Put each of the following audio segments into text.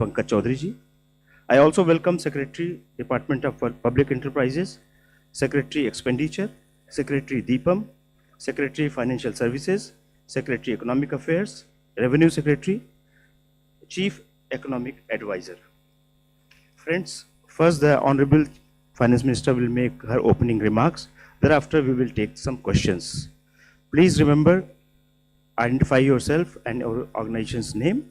Pankaj Chaudhary ji. I also welcome Secretary, Department of Public Enterprises, Secretary Expenditure, Secretary Deepam, Secretary Financial Services, Secretary Economic Affairs, Revenue Secretary, Chief Economic Advisor. Friends, first the Honorable Finance Minister will make her opening remarks. Thereafter, we will take some questions. Please remember, identify yourself and your organization's name.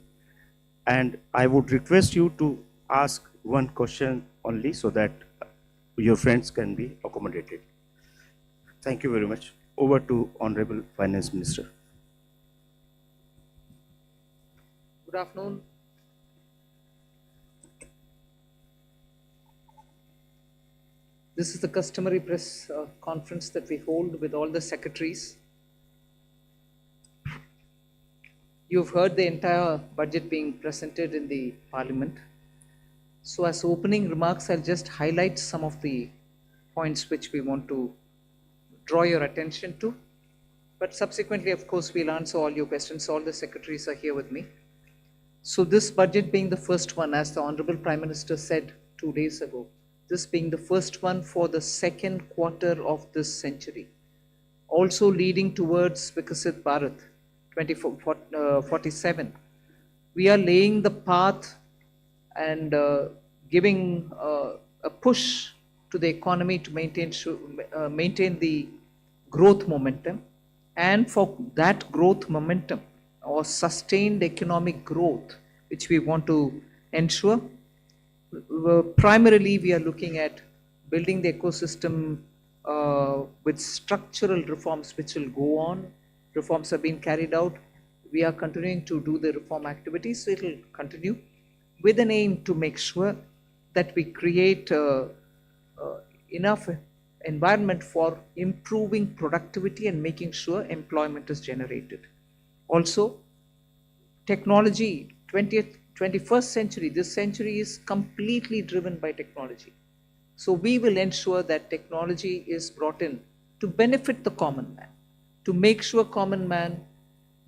And I would request you to ask one question only so that your friends can be accommodated. Thank you very much. Over to Honorable Finance Minister. Good afternoon. This is the customary press conference that we hold with all the secretaries. You've heard the entire budget being presented in the Parliament. So as opening remarks, I'll just highlight some of the points which we want to draw your attention to. But subsequently, of course, we'll answer all your questions. All the secretaries are here with me. So this budget being the first one, as the Honorable Prime Minister said 2 days ago, this being the first one for the second quarter of this century, also leading towards Vikasit Bharat 2047. We are laying the path and giving a push to the economy to maintain the growth momentum, and for that growth momentum or sustained economic growth, which we want to ensure, primarily we are looking at building the ecosystem with structural reforms which will go on. Reforms have been carried out. We are continuing to do the reform activities, so it will continue with an aim to make sure that we create enough environment for improving productivity and making sure employment is generated. Also, technology, 20th, 21st century, this century is completely driven by technology. So we will ensure that technology is brought in to benefit the common man, to make sure common man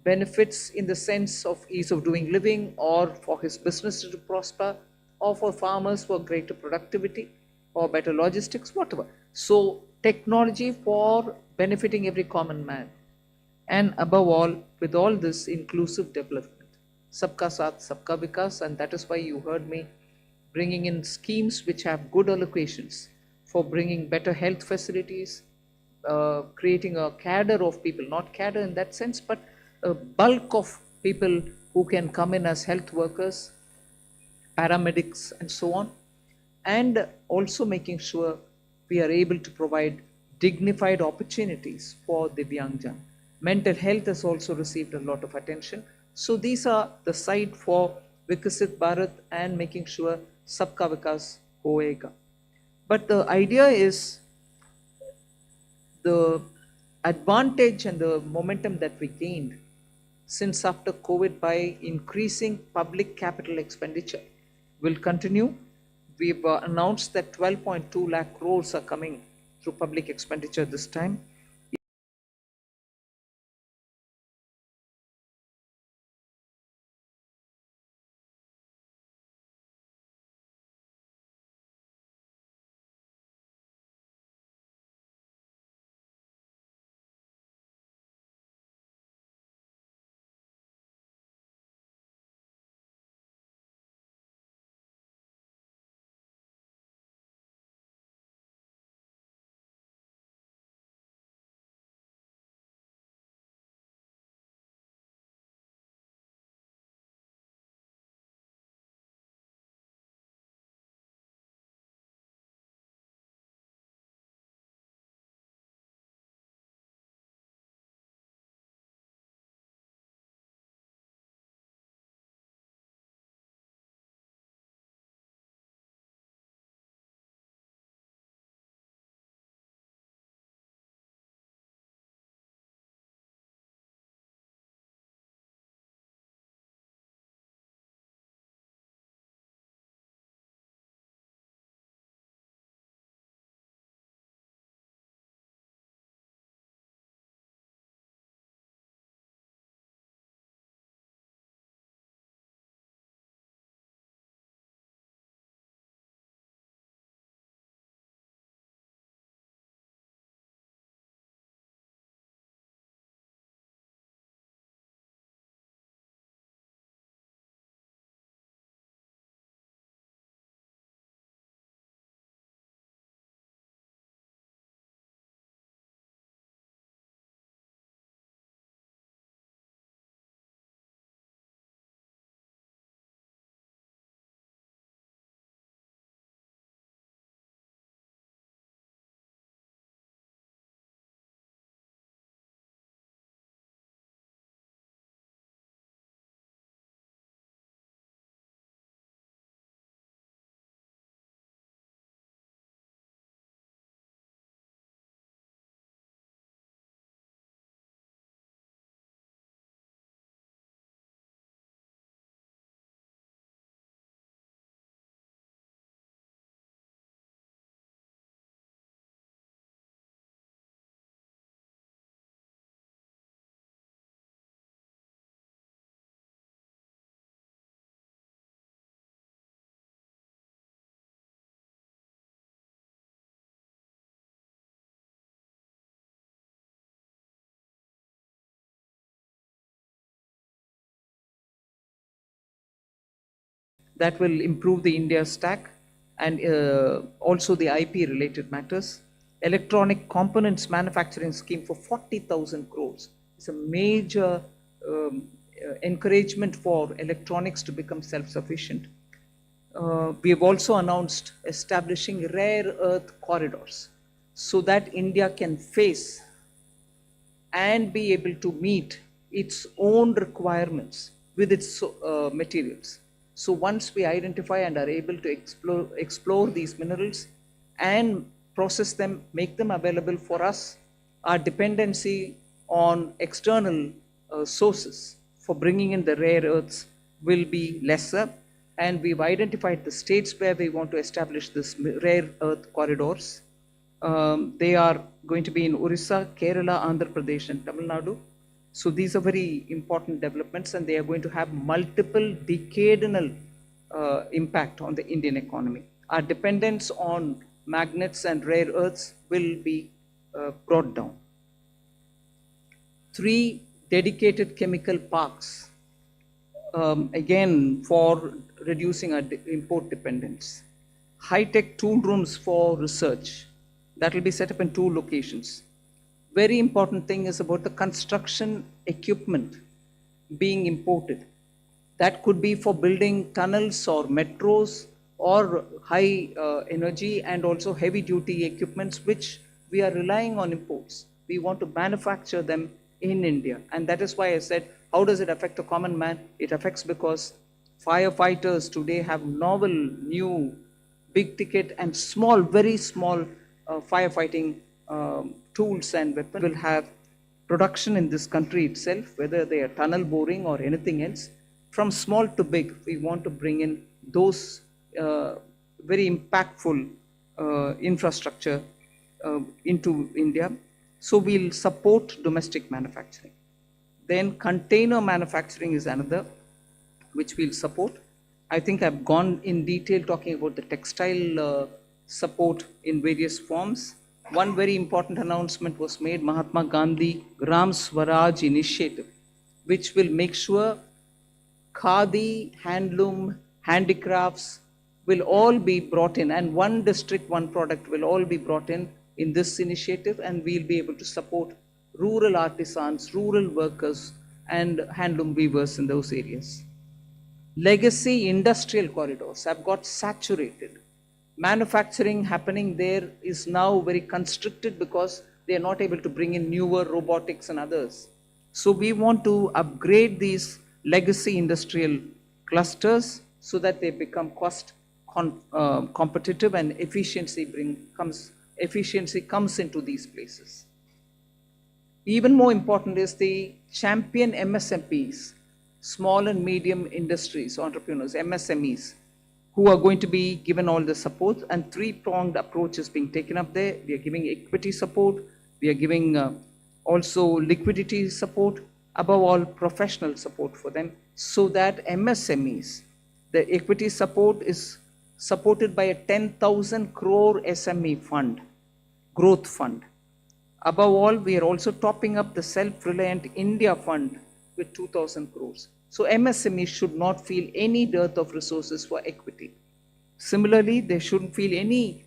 benefits in the sense of ease of doing living, or for his business to prosper, or for farmers for greater productivity or better logistics, whatever. So technology for benefiting every common man. And above all, with all this, inclusive development. Sabka Saath, Sabka Vikas, and that is why you heard me bringing in schemes which have good allocations for bringing better health facilities, creating a cadre of people, not cadre in that sense, but a bulk of people who can come in as health workers, paramedics, and so on, and also making sure we are able to provide dignified opportunities for Divyangjan. Mental health has also received a lot of attention. So these are the side for Vikasit Bharat and making sure Sabka Vikas hoega. But the idea is the advantage and the momentum that we gained since after COVID by increasing public capital expenditure will continue. We've announced that 12.2 lakh crores are coming through public expenditure this time. that will improve the India stack and also the IP related matters. Electronic components manufacturing scheme for 40,000 crores. It's a major encouragement for electronics to become self-sufficient. We have also announced establishing rare earth corridors so that India can face and be able to meet its own requirements with its materials. So once we identify and are able to explore these minerals and process them, make them available for us, our dependency on external sources for bringing in the rare earths will be lesser. And we've identified the states where we want to establish this rare earth corridors. They are going to be in Orissa, Kerala, Andhra Pradesh, and Tamil Nadu. So these are very important developments, and they are going to have multiple decadal impact on the Indian economy. Our dependence on magnets and rare earths will be brought down. 3 dedicated chemical parks, again for reducing our import dependence. High-tech tool rooms for research, that will be set up in 2 locations. Very important thing is about the construction equipment being imported. That could be for building tunnels or metros or high energy and also heavy duty equipments which we are relying on imports. We want to manufacture them in India, and that is why I said, how does it affect a common man? It affects because firefighters today have novel, new, big ticket and small, very small firefighting tools and weapons will have production in this country itself, whether they are tunnel boring or anything else. From small to big, we want to bring in those very impactful infrastructure into India. So we'll support domestic manufacturing. Then container manufacturing is another which we'll support. I think I've gone in detail talking about the textile support in various forms. One very important announcement was made, Mahatma Gandhi Gram Swaraj initiative, which will make sure khadi, handloom, handicrafts will all be brought in, and one district, one product will all be brought in this initiative, and we'll be able to support rural artisans, rural workers, and handloom weavers in those areas. Legacy industrial corridors have got saturated. Manufacturing happening there is now very constricted because they are not able to bring in newer robotics and others. So we want to upgrade these legacy industrial clusters so that they become cost competitive and efficiency comes into these places. Even more important is the champion MSMEs, small and medium industries, entrepreneurs, MSMEs, who are going to be given all the support, and 3-pronged approach is being taken up there. We are giving equity support, we are giving also liquidity support, above all professional support for them, so that MSMEs, the equity support is supported by a 10,000 crore SME fund, growth fund. Above all, we are also topping up the Self-Reliant India Fund with 2,000 crores. So MSMEs should not feel any dearth of resources for equity. Similarly, they shouldn't feel any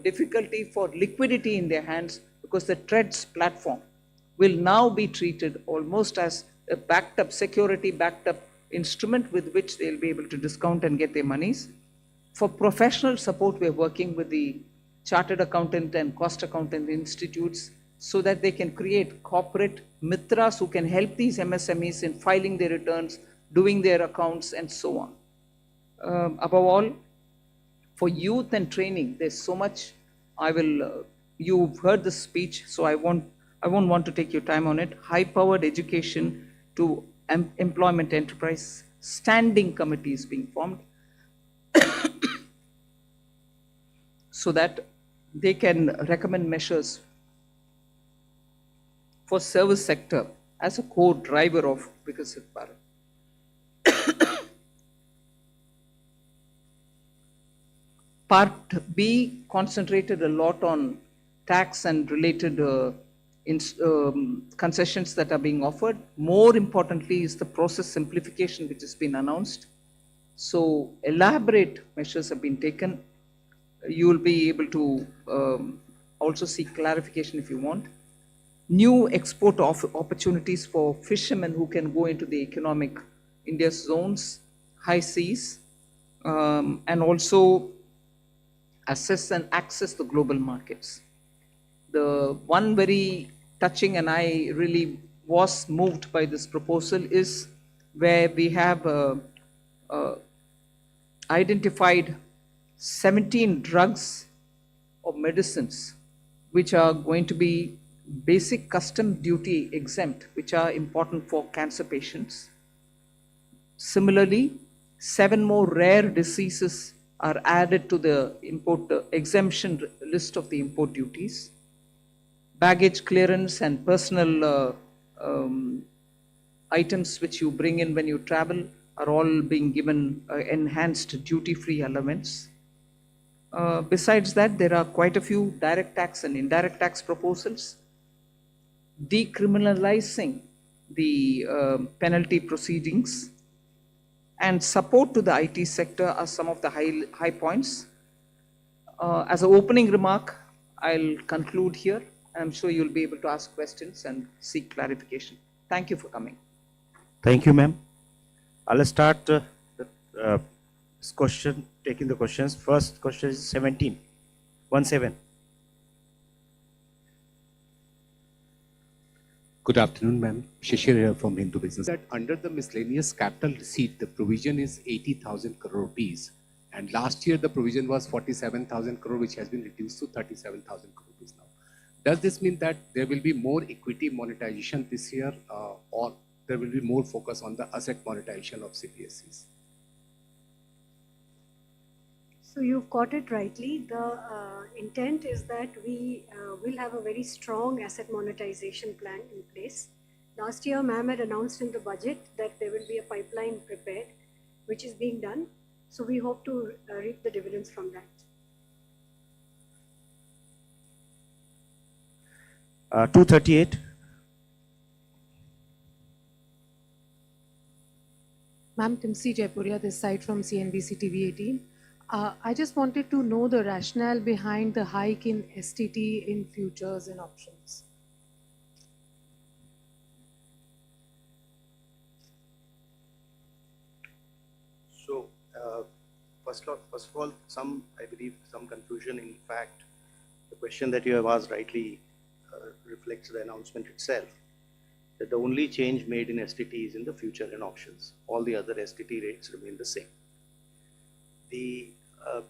difficulty for liquidity in their hands, because the TREADS platform will now be treated almost as a backed up, security backed up instrument with which they'll be able to discount and get their monies. For professional support, we're working with the Chartered Accountant and Cost Accountant institutes so that they can create corporate mitras who can help these MSMEs in filing their returns, doing their accounts, and so on. Above all, for youth and training, there's so much. You've heard the speech, so I won't want to take your time on it. High-powered education to employment enterprise, standing committees being formed so that they can recommend measures for service sector as a core driver of Vikasit Bharat. Part B concentrated a lot on tax and related concessions that are being offered. More importantly is the process simplification which has been announced. So elaborate measures have been taken. You will be able to also seek clarification if you want. New export opportunities for fishermen who can go into the economic India's zones, high seas, and also assess and access the global markets. The one very touching, and I really was moved by this proposal, is where we have identified 17 drugs or medicines which are going to be basic custom duty exempt, which are important for cancer patients. Similarly, 7 more rare diseases are added to the import exemption list of the import duties. Baggage clearance and personal items which you bring in when you travel are all being given enhanced duty-free allowance. Besides that, there are quite a few direct tax and indirect tax proposals. Decriminalizing the penalty proceedings and support to the IT sector are some of the high points. As an opening remark, I'll conclude here. I'm sure you'll be able to ask questions and seek clarification. Thank you for coming. Thank you, ma'am. I'll start this question, taking the questions. First question is 17. 17. Good afternoon, ma'am. Shishir here from Hindu Business. That under the miscellaneous capital receipt, the provision is 80,000 crore rupees. And last year, the provision was 47,000 crore, which has been reduced to 37,000 crore rupees now. Does this mean that there will be more equity monetization this year, or there will be more focus on the asset monetization of CPSEs? So you've got it rightly. The intent is that we will have a very strong asset monetization plan in place. Last year, ma'am had announced in the budget that there will be a pipeline prepared, which is being done. So we hope to reap the dividends from that. 238. Ma'am, Timsi Jaipuria, this side from CNBC TV 18. I just wanted to know the rationale behind the hike in STT in futures and options. So, first of all, I believe some confusion. In fact, the question that you have asked rightly reflects the announcement itself, that the only change made in STT is in the future and options. All the other STT rates remain the same. The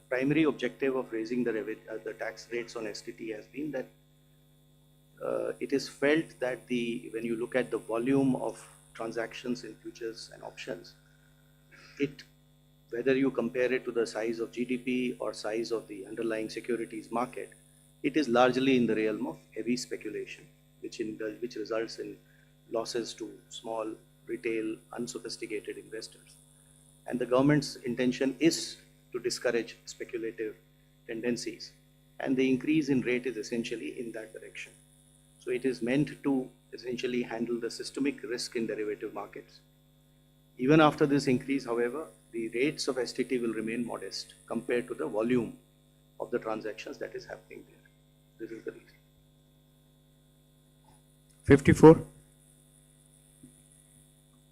primary objective of raising the tax rates on STT has been that it is felt that when you look at the volume of transactions in futures and options, whether you compare it to the size of GDP or size of the underlying securities market, it is largely in the realm of heavy speculation, which results in losses to small, retail, unsophisticated investors. And the government's intention is to discourage speculative tendencies. And the increase in rate is essentially in that direction. So it is meant to essentially handle the systemic risk in derivative markets. Even after this increase, however, the rates of STT will remain modest compared to the volume of the transactions that is happening there. This is the reason. 54.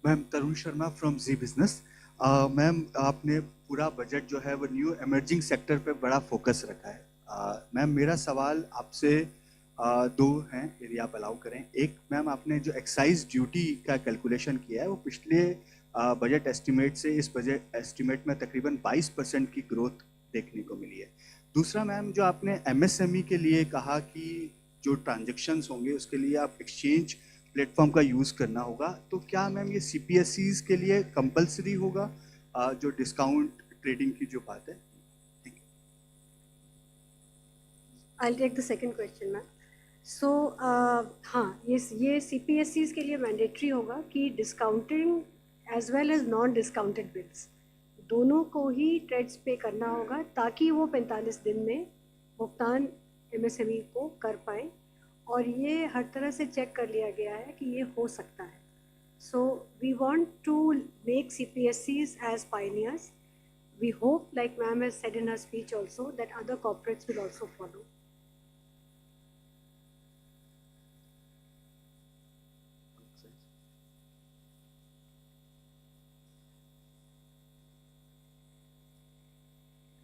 Ma'am Tarun Sharma from Zee business. Ma'am आपने पूरा budget जो है वो new emerging sector पे बड़ा focus रखा है. Ma'am मेरा सवाल आपसे दो हैं यदि आप अलाउ करें. एक, मैम आपने जो एक्साइज ड्यूटी का कैलकुलेशन किया है वो पिछले बजट एस्टिमेट से इस बजट एस्टिमेट में तकरीबन 22% की ग्रोथ देखने को मिली है. दूसरा, मैम जो आपने एमएसएमई के लिए कहा कि जो ट्रांजैक्शंस होंगे उसके लिए आप एक्सचेंज प्लेटफॉर्म का यूज़ करना होगा, तो क्या मैम ये सीपीएसईज के लिए कंपलसरी होगा जो डिस्काउंट ट्रेडिंग की जो बात है? Thank you. I'll take the second question, ma'am. So हाँ, ये CPSEs के लिए मैंडेटरी होगा कि discounting as well as non discounted bills दोनों को ही ट्रेड्स पे करना होगा ताकि वो 45 दिन में भुगतान एमएसएमई को कर पाए. और ये हर तरह से चेक कर लिया गया है कि ये हो सकता है. So we want to make CPSEs as pioneers we hope, like ma'am has said in her speech also, that other corporates will also follow.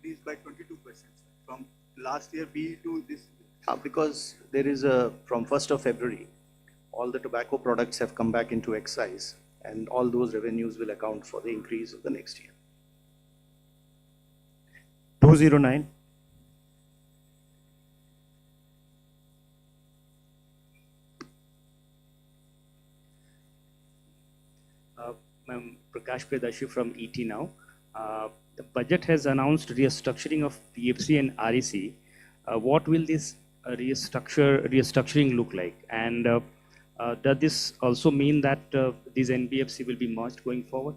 Increased by 22% from last year B to this year. Because there is a, from 1st of February, all the tobacco products have come back into excise, and all those revenues will account for the increase of the next year. 209. Ma'am, Prakash Predashi from ET now. The budget has announced restructuring of PFC and REC. What will this restructuring look like? And does this also mean that these NBFC will be merged going forward?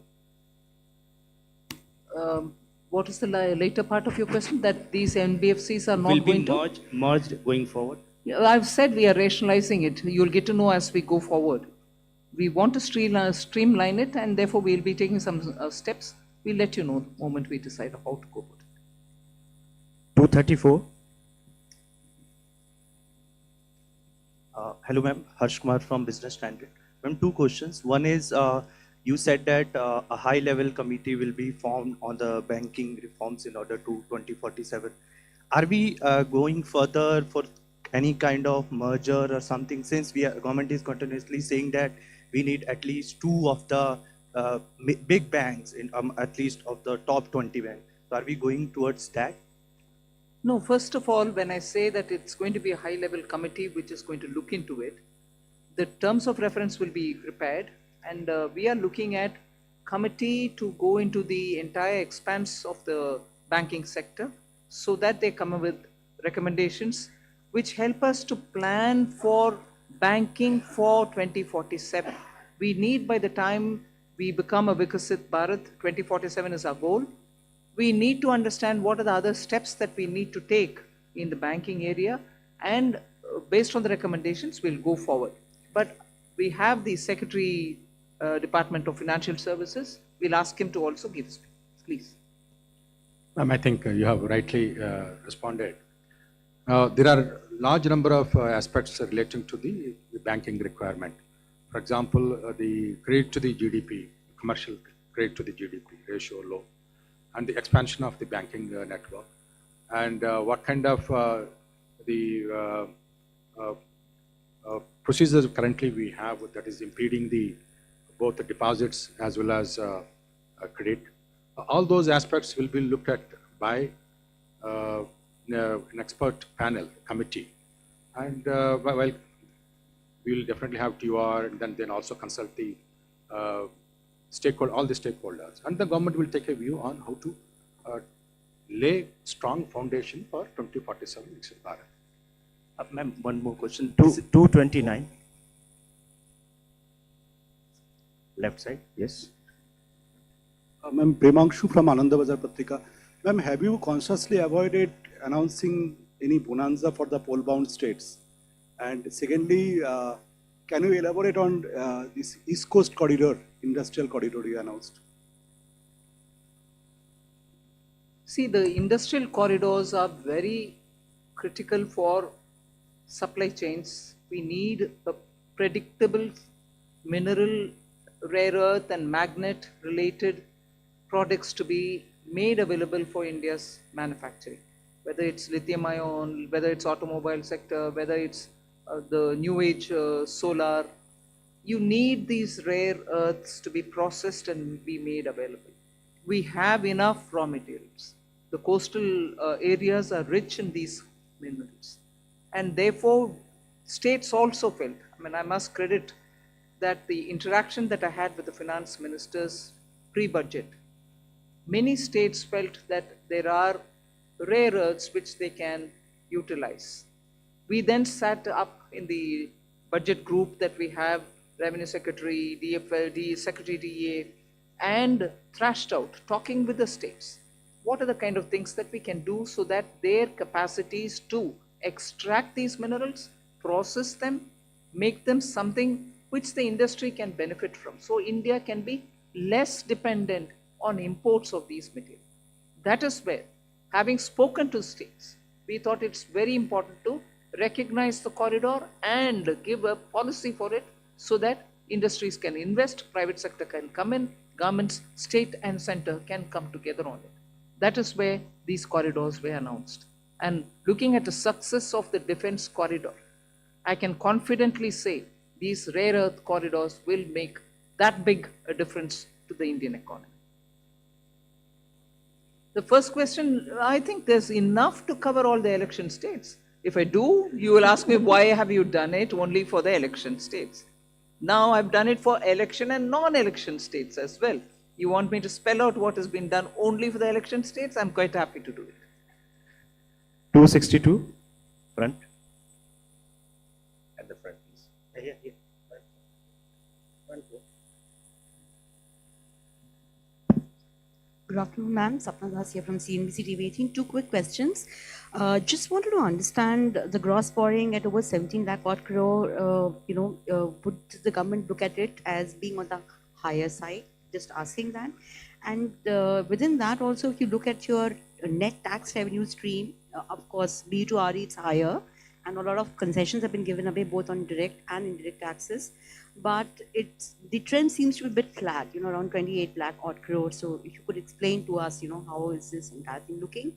What is the later part of your question? That these NBFCs are not Will be going to? merged going forward? Yeah, I've said we are rationalizing it. You'll get to know as we go forward. We want to streamline it, and therefore we'll be taking some steps. We'll let you know the moment we decide how to go about it. 234. Hello, ma'am. Harsh Kumar from Business Standard. Ma'am, two questions. One is, you said that a high-level committee will be formed on the banking reforms in order to 2047. Are we going further for any kind of merger or something? Since government is continuously saying that we need at least two of the big banks, in at least of the top 20 banks. So are we going towards that? No, first of all, when I say that it's going to be a high-level committee which is going to look into it, the terms of reference will be prepared, and we are looking at committee to go into the entire expanse of the banking sector so that they come up with recommendations which help us to plan for banking for 2047. We need, by the time we become a Vikasit Bharat, 2047 is our goal. We need to understand what are the other steps that we need to take in the banking area, and based on the recommendations, we'll go forward. But we have the Secretary, Department of Financial Services. We'll ask him to also give us, please. Ma'am, I think you have rightly responded. There are large number of aspects relating to the banking requirement. For example, the credit to the GDP, commercial credit to the GDP ratio low, and the expansion of the banking network, and what kind of procedures currently we have that is impeding both the deposits as well as credit. All those aspects will be looked at by an expert panel committee, and well, we will definitely have TUR, and then also consult the all the stakeholders, and the government will take a view on how to lay strong foundation for 2047 Viksit Bharat. Ma'am, one more question. 229. Left side, yes. Ma'am, Premangshu from Ananda Bazar Patrika. Ma'am, have you consciously avoided announcing any bonanza for the poll-bound states? And secondly, can you elaborate on this East Coast corridor, industrial corridor you announced? See, the industrial corridors are very critical for supply chains. We need a predictable mineral, rare earth and magnet related products to be made available for India's manufacturing, whether it's lithium ion, whether it's automobile sector, whether it's the new age solar. You need these rare earths to be processed and be made available. We have enough raw materials. The coastal areas are rich in these minerals, and therefore states also felt, I mean, I must credit that the interaction that I had with the finance ministers pre-budget, many states felt that there are rare earths which they can utilize. We then sat up in the budget group that we have, Revenue Secretary, DFL, Secretary DA, and thrashed out, talking with the states. What are the kind of things that we can do so that their capacities to extract these minerals, process them, make them something which the industry can benefit from. So India can be less dependent on imports of these materials. That is where, having spoken to states, we thought it's very important to recognize the corridor and give a policy for it so that industries can invest, private sector can come in, governments, state and center can come together on it. That is where these corridors were announced. And looking at the success of the defense corridor, I can confidently say these rare earth corridors will make that big a difference to the Indian economy. The first question, I think there's enough to cover all the election states. If I do, you will ask me, why have you done it only for the election states? Now I've done it for election and non-election states as well. You want me to spell out what has been done only for the election states? I'm quite happy to do it. 262, front. At the front, please. Yeah. Front. Good afternoon, ma'am. Sapna Das here from CNBC TV 18. Two quick questions. Just wanted to understand the gross borrowing at over 17 lakh odd crore. Would the government look at it as being on the higher side? Just asking that. And within that also, if you look at your net tax revenue stream, of course, B to RE, it's higher. And a lot of concessions have been given away both on direct and indirect taxes. But the trend seems to be a bit flat, around 28 lakh odd crores. So if you could explain to us, how is this entire thing looking?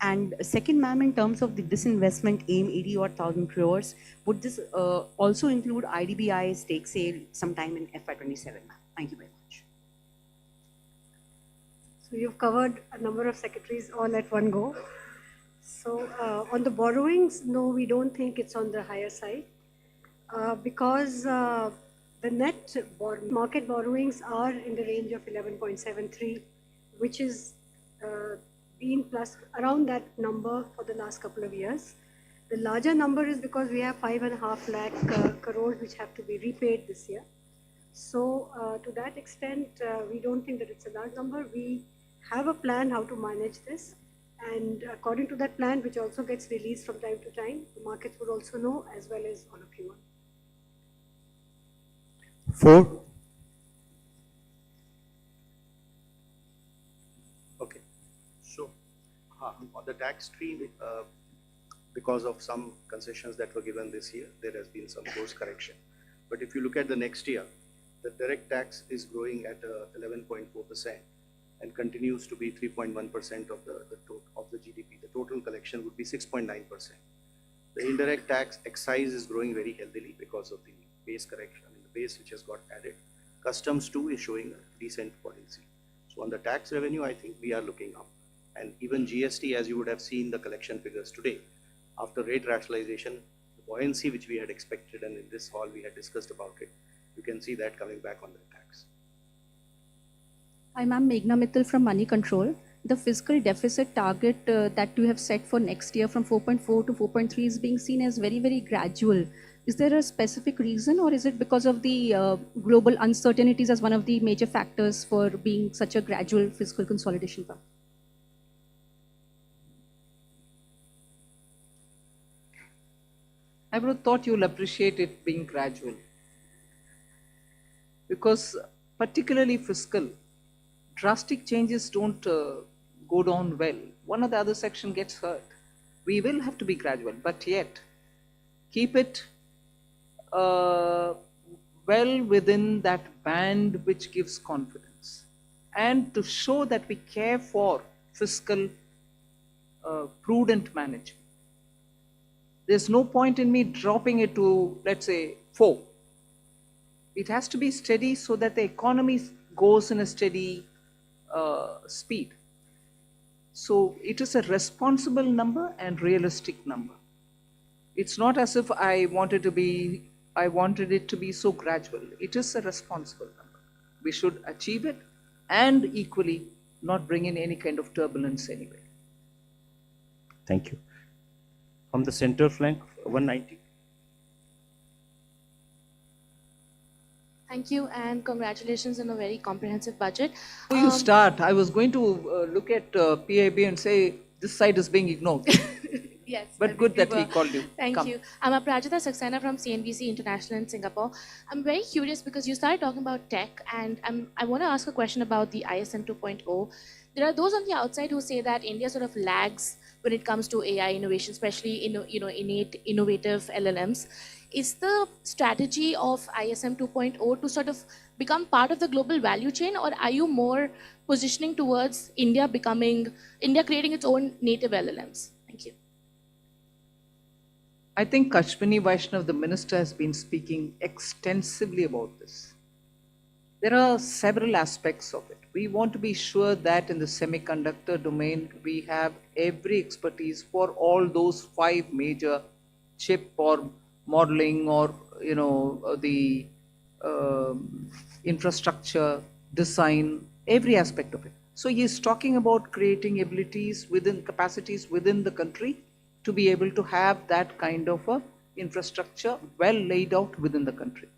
And second, ma'am, in terms of the disinvestment aim, 80 odd thousand crores, would this also include IDBI stake sale sometime in FY27, ma'am? Thank you very much. So you've covered a number of secretaries all at one go. So on the borrowings, no, we don't think it's on the higher side because the net market borrowings are in the range of 11.73, which is been plus around that number for the last couple of years. The larger number is because we have 5.5 lakh crores which have to be repaid this year. So to that extent, we don't think that it's a large number. We have a plan how to manage this. And according to that plan, which also gets released from time to time, the markets would also know as well as all of you. 4. Okay. So, on the tax stream, because of some concessions that were given this year, there has been some course correction. But if you look at the next year, the direct tax is growing at 11.4% and continues to be 3.1% of the GDP. The total collection would be 6.9%. The indirect tax excise is growing very healthily because of the base correction, the base which has got added. Customs too is showing a decent buoyancy. So on the tax revenue, I think we are looking up. And even GST, as you would have seen the collection figures today, after rate rationalization, the buoyancy which we had expected, and in this hall we had discussed about it, you can see that coming back on the tax. Hi, ma'am. Meghna Mittal from Money Control. The fiscal deficit target that you have set for next year from 4.4 to 4.3 is being seen as very, very gradual. Is there a specific reason, or is it because of the global uncertainties as one of the major factors for being such a gradual fiscal consolidation path? I would have thought you'll appreciate it being gradual. Because particularly fiscal, drastic changes don't go down well. One or the other section gets hurt. We will have to be gradual, but yet keep it well within that band which gives confidence, and to show that we care for fiscal prudent management. There's no point in me dropping it to, let's say, 4. It has to be steady so that the economy goes in a steady speed. So it is a responsible number and realistic number. It's not as if I wanted it to be so gradual. It is a responsible number. We should achieve it and equally not bring in any kind of turbulence anyway. Thank you. From the center flank, 190. Thank you, and congratulations on a very comprehensive budget. Before you start, I was going to look at PIB and say this side is being ignored. Yes. But good that he called you. Thank you. I'm Aprajita Saxena from CNBC International in Singapore. I'm very curious because you started talking about tech, and I want to ask a question about the ISM 2.0. There are those on the outside who say that India sort of lags when it comes to AI innovation, especially in innate innovative LLMs. Is the strategy of ISM 2.0 to sort of become part of the global value chain, or are you more positioning towards India creating its own native LLMs? Thank you. I think Kashmini Vaishnav, the minister, has been speaking extensively about this. There are several aspects of it. We want to be sure that in the semiconductor domain, we have every expertise for all those 5 major chip or modeling or the infrastructure, design, every aspect of it. So he is talking about creating abilities within capacities within the country to be able to have that kind of a infrastructure well laid out within the country.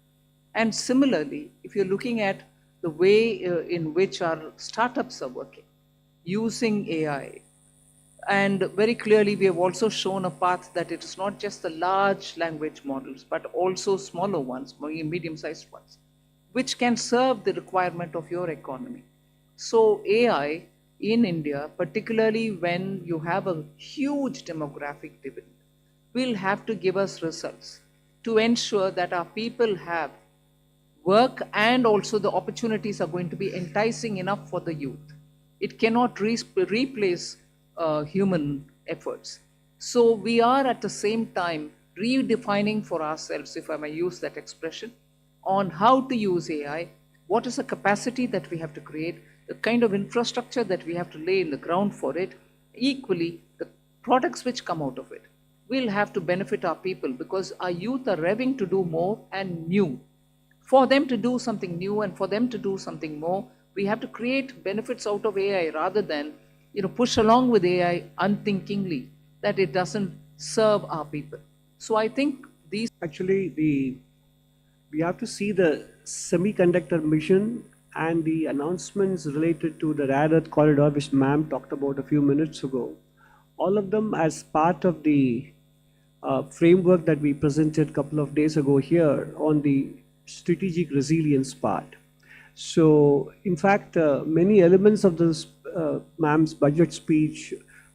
And similarly, if you're looking at the way in which our startups are working, using AI, and very clearly we have also shown a path that it is not just the large language models, but also smaller ones, medium-sized ones, which can serve the requirement of your economy. So AI in India, particularly when you have a huge demographic dividend, will have to give us results to ensure that our people have work and also the opportunities are going to be enticing enough for the youth. It cannot replace human efforts. So we are at the same time redefining for ourselves, if I may use that expression, on how to use AI, what is the capacity that we have to create, the kind of infrastructure that we have to lay in the ground for it. Equally, the products which come out of it will have to benefit our people, because our youth are revving to do more and new. For them to do something new and for them to do something more, we have to create benefits out of AI rather than push along with AI unthinkingly that it doesn't serve our people. So I think these actually we have to see the semiconductor mission and the announcements related to the rare earth corridor, which ma'am talked about a few minutes ago. All of them as part of the framework that we presented a couple of days ago here on the strategic resilience part. So in fact, many elements of this ma'am's budget speech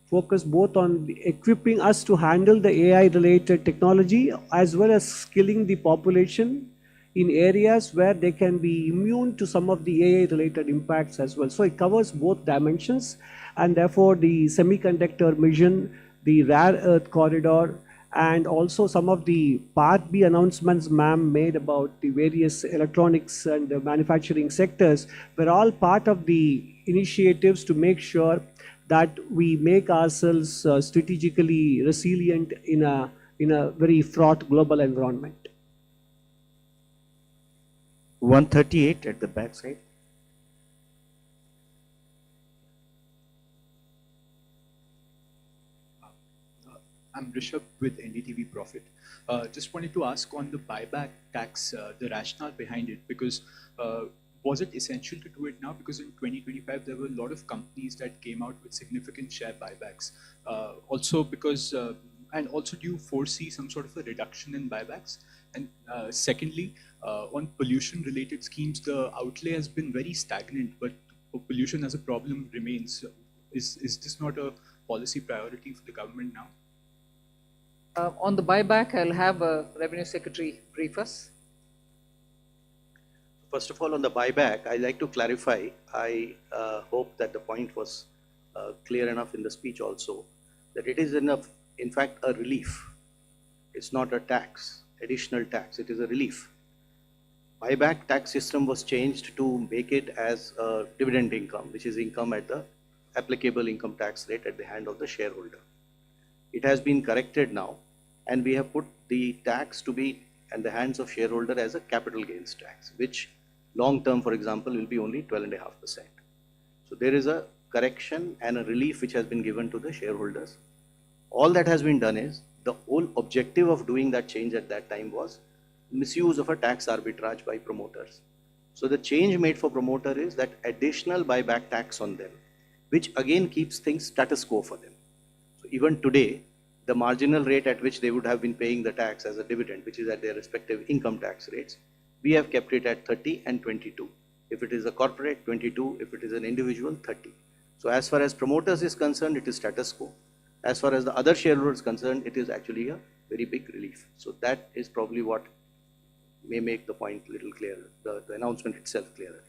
focus both on equipping us to handle the AI related technology as well as skilling the population in areas where they can be immune to some of the AI related impacts as well. So it covers both dimensions, and therefore the semiconductor mission, the rare earth corridor, and also some of the Part B announcements ma'am made about the various electronics and the manufacturing sectors were all part of the initiatives to make sure that we make ourselves strategically resilient in a very fraught global environment. 138 at the back side. I'm Rishabh with NDTV Profit. Just wanted to ask on the buyback tax, the rationale behind it, because was it essential to do it now? Because in 2025, there were a lot of companies that came out with significant share buybacks. Also because, and also do you foresee some sort of a reduction in buybacks? And secondly, on pollution related schemes, the outlay has been very stagnant, but pollution as a problem remains. Is this not a policy priority for the government now? On the buyback, I'll have Revenue Secretary brief us. First of all, on the buyback, I'd like to clarify. I hope that the point was clear enough in the speech also, that it is in fact a relief. It's not a tax, additional tax, it is a relief. Buyback tax system was changed to make it as a dividend income, which is income at the applicable income tax rate at the hand of the shareholder. It has been corrected now, and we have put the tax to be in the hands of shareholder as a capital gains tax, which long term, for example, will be only 12.5%. So there is a correction and a relief which has been given to the shareholders. All that has been done is, the whole objective of doing that change at that time was misuse of a tax arbitrage by promoters. So the change made for promoter is that additional buyback tax on them, which again keeps things status quo for them. So even today, the marginal rate at which they would have been paying the tax as a dividend, which is at their respective income tax rates, we have kept it at 30 and 22. If it is a corporate, 22. If it is an individual, 30. So as far as promoters is concerned, it is status quo. As far as the other shareholders concerned, it is actually a very big relief. So that is probably what may make the point a little clearer, the announcement itself clearer.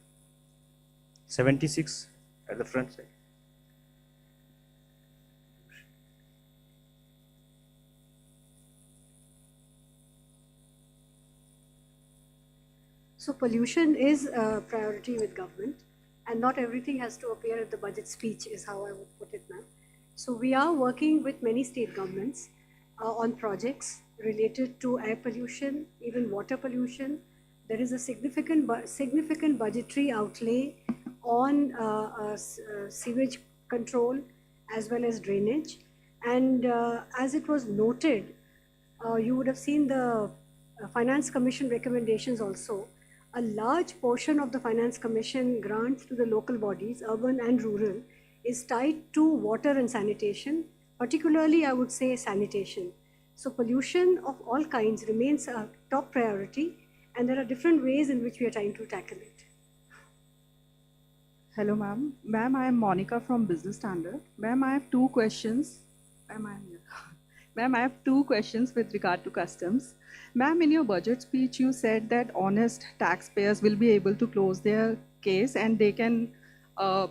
76 at the front side. So pollution is a priority with government, and not everything has to appear at the budget speech is how I would put it, ma'am. So we are working with many state governments on projects related to air pollution, even water pollution. There is a significant budgetary outlay on sewage control as well as drainage. And as it was noted, you would have seen the Finance Commission recommendations also. A large portion of the Finance Commission grants to the local bodies, urban and rural, is tied to water and sanitation, particularly I would say sanitation. So pollution of all kinds remains a top priority, and there are different ways in which we are trying to tackle it. Hello, ma'am. Ma'am, I am Monica from Business Standard. Ma'am, I have two questions. Ma'am, I have two questions with regard to customs. Ma'am, in your budget speech, you said that honest taxpayers will be able to close their case and they can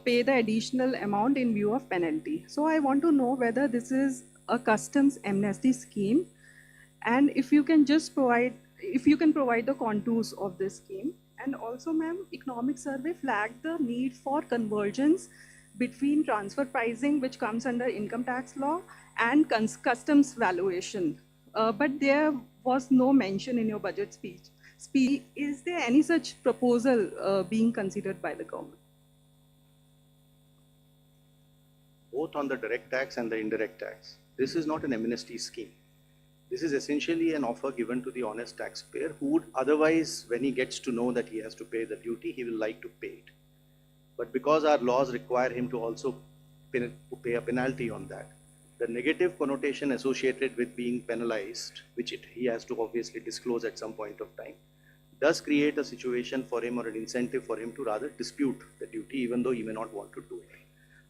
pay the additional amount in view of penalty. So I want to know whether this is a customs amnesty scheme, and if you can just provide the contours of this scheme. And also, ma'am, Economic Survey flagged the need for convergence between transfer pricing, which comes under income tax law, and customs valuation. But there was no mention in your budget speech. Is there any such proposal being considered by the government? Both on the direct tax and the indirect tax. This is not an amnesty scheme. This is essentially an offer given to the honest taxpayer who would otherwise, when he gets to know that he has to pay the duty, he will like to pay it. But because our laws require him to also pay a penalty on that, the negative connotation associated with being penalized, which he has to obviously disclose at some point of time, does create a situation for him or an incentive for him to rather dispute the duty, even though he may not want to do it.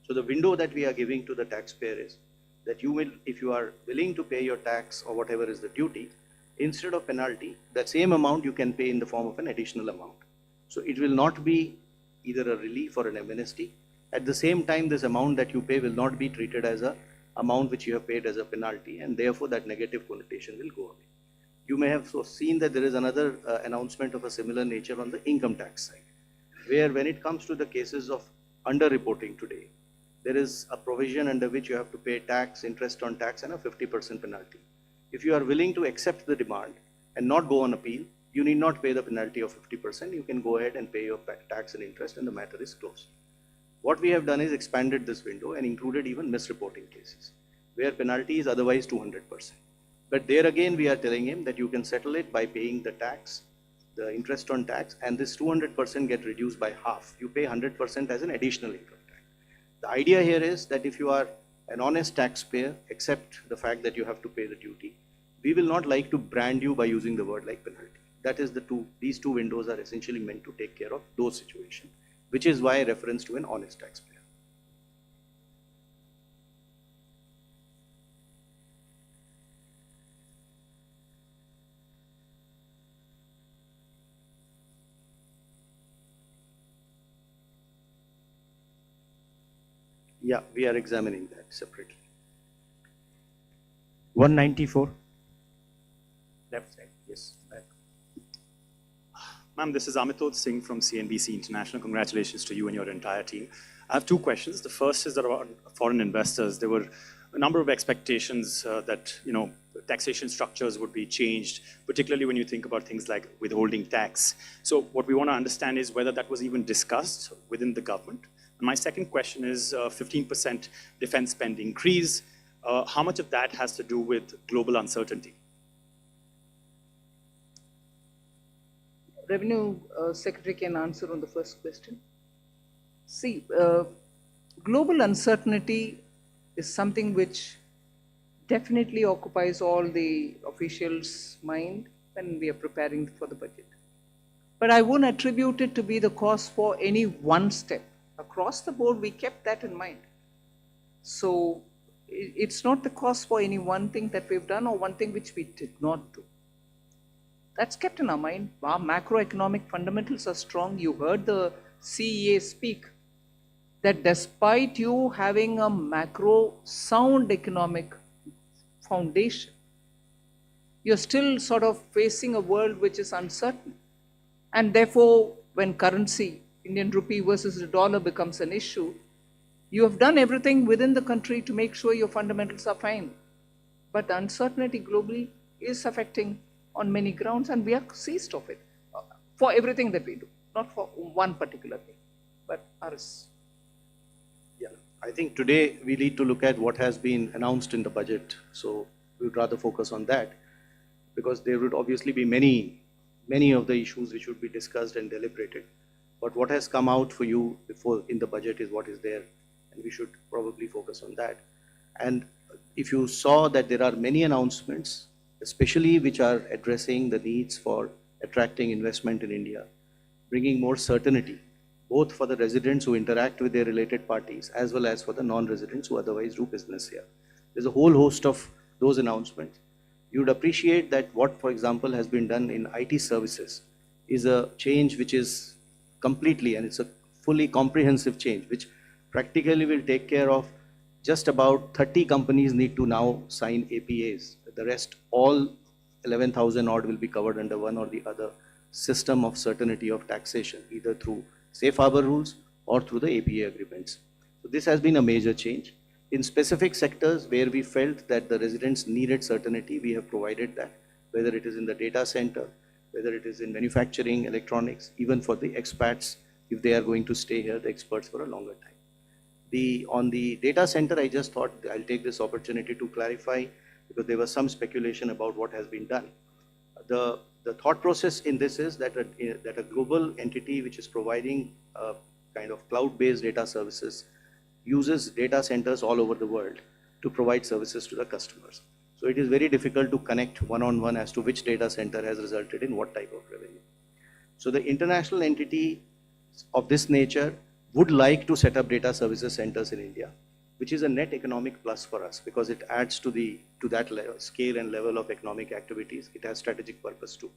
So the window that we are giving to the taxpayer is that you will, if you are willing to pay your tax or whatever is the duty, instead of penalty, that same amount you can pay in the form of an additional amount. So it will not be either a relief or an amnesty. At the same time, this amount that you pay will not be treated as a amount which you have paid as a penalty, and therefore that negative connotation will go away. You may have seen that there is another announcement of a similar nature on the income tax side, where when it comes to the cases of underreporting today, there is a provision under which you have to pay tax, interest on tax, and a 50% penalty. If you are willing to accept the demand and not go on appeal, you need not pay the penalty of 50%. You can go ahead and pay your tax and interest, and the matter is closed. What we have done is expanded this window and included even misreporting cases, where penalty is otherwise 200%. But there again, we are telling him that you can settle it by paying the tax, the interest on tax, and this 200% get reduced by half. You pay 100% as an additional income tax. The idea here is that if you are an honest taxpayer, accept the fact that you have to pay the duty. We will not like to brand you by using the word like penalty. That is these two windows are essentially meant to take care of those situations, which is why reference to an honest taxpayer. Yeah, we are examining that separately. 194. Left side, yes. Back. Ma'am, this is Amitod Singh from CNBC International. Congratulations to you and your entire team. I have two questions. The first is about foreign investors. There were a number of expectations that taxation structures would be changed, particularly when you think about things like withholding tax. So what we want to understand is whether that was even discussed within the government. And my second question is 15% defense spend increase. How much of that has to do with global uncertainty? Revenue Secretary can answer on the first question. See, global uncertainty is something which definitely occupies all the officials' mind when we are preparing for the budget. But I won't attribute it to be the cause for any one step. Across the board, we kept that in mind. So it's not the cause for any one thing that we've done or one thing which we did not do. That's kept in our mind. Our macroeconomic fundamentals are strong. You heard the CEA speak that despite you having a macro sound economic foundation, you're still sort of facing a world which is uncertain. And therefore, when currency, Indian rupee versus the dollar becomes an issue, you have done everything within the country to make sure your fundamentals are fine. But the uncertainty globally is affecting on many grounds, and we are seized of it for everything that we do, not for one particular thing, but ours. Yeah, I think today we need to look at what has been announced in the budget. So we would rather focus on that, because there would obviously be many of the issues which would be discussed and deliberated. But what has come out for you before in the budget is what is there, and we should probably focus on that. And if you saw that there are many announcements, especially which are addressing the needs for attracting investment in India, bringing more certainty, both for the residents who interact with their related parties, as well as for the non-residents who otherwise do business here. There's a whole host of those announcements. You would appreciate that what, for example, has been done in IT services is a change which is completely, and it's a fully comprehensive change, which practically will take care of just about 30 companies need to now sign APAs. The rest, all 11,000 odd, will be covered under one or the other system of certainty of taxation, either through safe harbor rules or through the APA agreements. So this has been a major change. In specific sectors where we felt that the residents needed certainty, we have provided that, whether it is in the data center, whether it is in manufacturing, electronics, even for the expats, if they are going to stay here, the experts, for a longer time. On the data center, I just thought I'll take this opportunity to clarify, because there was some speculation about what has been done. The thought process in this is that a global entity which is providing a kind of cloud-based data services uses data centers all over the world to provide services to the customers. So it is very difficult to connect one-on-one as to which data center has resulted in what type of revenue. So the international entity of this nature would like to set up data services centers in India, which is a net economic plus for us, because it adds to that scale and level of economic activities. It has strategic purpose too.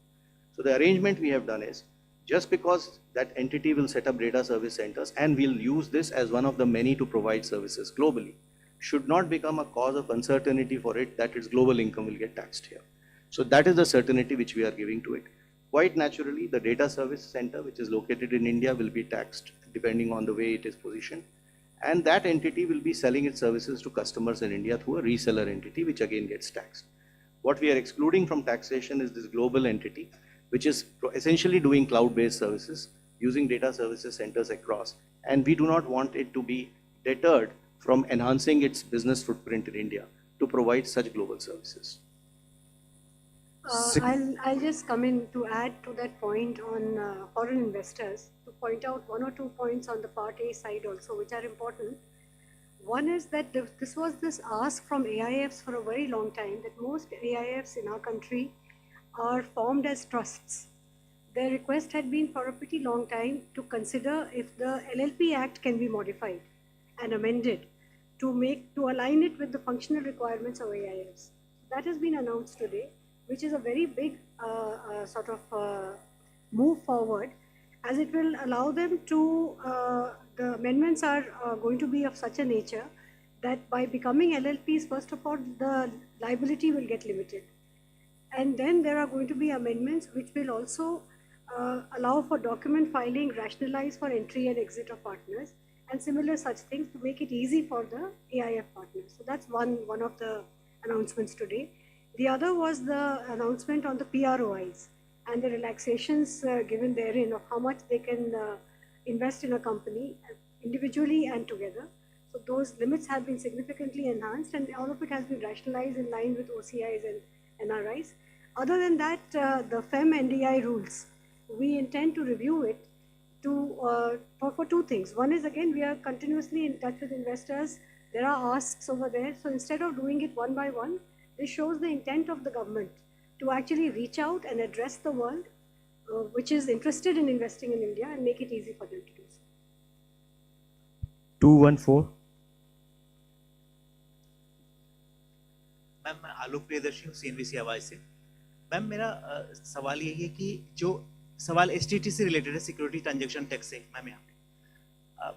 So the arrangement we have done is, just because that entity will set up data service centers and will use this as one of the many to provide services globally, should not become a cause of uncertainty for it that its global income will get taxed here. So that is the certainty which we are giving to it. Quite naturally, the data service center, which is located in India, will be taxed depending on the way it is positioned. And that entity will be selling its services to customers in India through a reseller entity, which again gets taxed. What we are excluding from taxation is this global entity, which is essentially doing cloud-based services, using data services centers across. And we do not want it to be deterred from enhancing its business footprint in India to provide such global services. I'll just come in to add to that point on foreign investors, to point out one or two points on the Part A side also, which are important. One is that this was this ask from AIFs for a very long time, that most AIFs in our country are formed as trusts. Their request had been for a pretty long time to consider if the LLP Act can be modified and amended to align it with the functional requirements of AIFs. That has been announced today, which is a very big sort of move forward, as it will allow them to, the amendments are going to be of such a nature that by becoming LLPs, first of all, the liability will get limited. And then there are going to be amendments which will also allow for document filing, rationalize for entry and exit of partners, and similar such things to make it easy for the AIF partners. So that's one of the announcements today. The other was the announcement on the PROIs and the relaxations given therein of how much they can invest in a company individually and together. So those limits have been significantly enhanced, and all of it has been rationalized in line with OCIs and NRIs. Other than that, the FEM NDI rules, we intend to review it for two things. One is, again, we are continuously in touch with investors. There are asks over there. So instead of doing it one by one, this shows the intent of the government to actually reach out and address the world which is interested in investing in India and make it easy for them to do so. 214. Ma'am मैं आलोक प्रियदर्शी हूँ CNBC आवाज से। Ma'am मेरा सवाल यही है कि जो सवाल STT से रिलेटेड है, सिक्योरिटी ट्रांजैक्शन टैक्स से, मैम यहाँ पे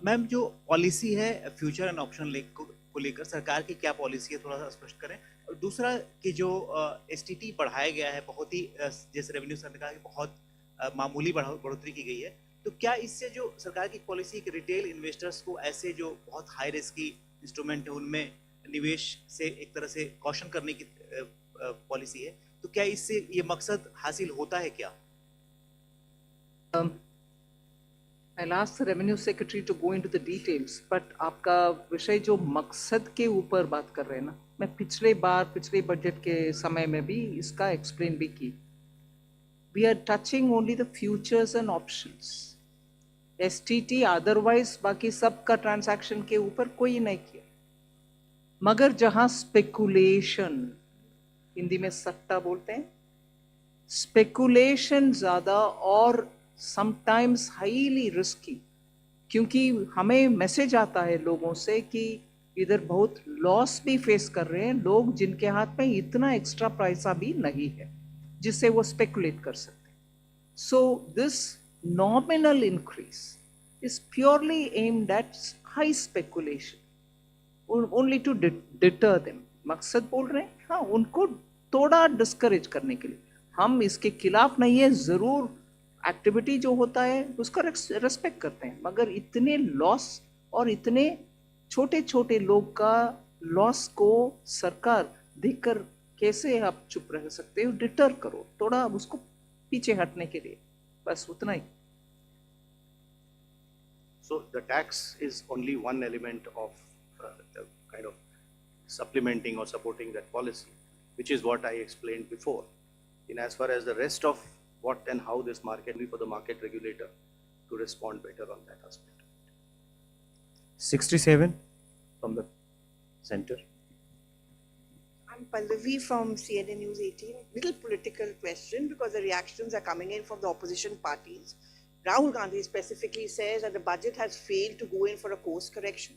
मैम जो पॉलिसी है फ्यूचर एंड ऑप्शन को लेकर सरकार की क्या पॉलिसी है, थोड़ा सा स्पष्ट करें। और दूसरा कि जो STT बढ़ाया गया है, बहुत ही जैसे रेवेन्यू सर ने कहा कि बहुत मामूली बढ़ोतरी की गई है, तो क्या इससे जो सरकार की पॉलिसी कि रिटेल इन्वेस्टर्स को ऐसे जो बहुत हाई रिस्क की इंस्ट्रूमेंट है उनमें निवेश से एक तरह से कॉशन करने की पॉलिसी है, तो क्या इससे ये मकसद हासिल होता है क्या? I'll ask the Revenue Secretary to go into the details, but आपका विषय जो मकसद के ऊपर बात कर रहे हैं ना, मैं पिछले बजट के समय में भी इसका एक्सप्लेन भी की। We are touching only the futures and options. STT otherwise बाकी सब का ट्रांजैक्शन के ऊपर कोई नहीं किया, मगर जहां स्पेकुलेशन, हिंदी में सट्टा बोलते हैं, स्पेकुलेशन ज्यादा और समटाइम्स हाईली रिस्की, क्योंकि हमें मैसेज आता है लोगों से कि इधर बहुत लॉस भी फेस कर रहे हैं लोग जिनके हाथ में इतना एक्स्ट्रा पैसा भी नहीं है जिससे वो स्पेकुलेट कर सकते हैं। So this nominal increase is purely aimed at high speculation, only to deter them. मकसद बोल रहे हैं, हाँ, उनको थोड़ा डिस्करेज करने के लिए। हम इसके खिलाफ नहीं है, जरूर एक्टिविटी जो होता है उसका रेस्पेक्ट करते हैं, मगर इतने लॉस और इतने छोटे छोटे लोग का लॉस को सरकार देखकर कैसे आप चुप रह सकते हो? डिटर करो थोड़ा उसको पीछे हटने के लिए, बस उतना ही। So the tax is only one element of the kind of supplementing or supporting that policy, which is what I explained before. In as far as the rest of what and how this market will be for the market regulator to respond better on that aspect. 67 from the center. I'm Pallavi from CNN News 18. Little political question because the reactions are coming in from the opposition parties. Rahul Gandhi specifically says that the budget has failed to go in for a course correction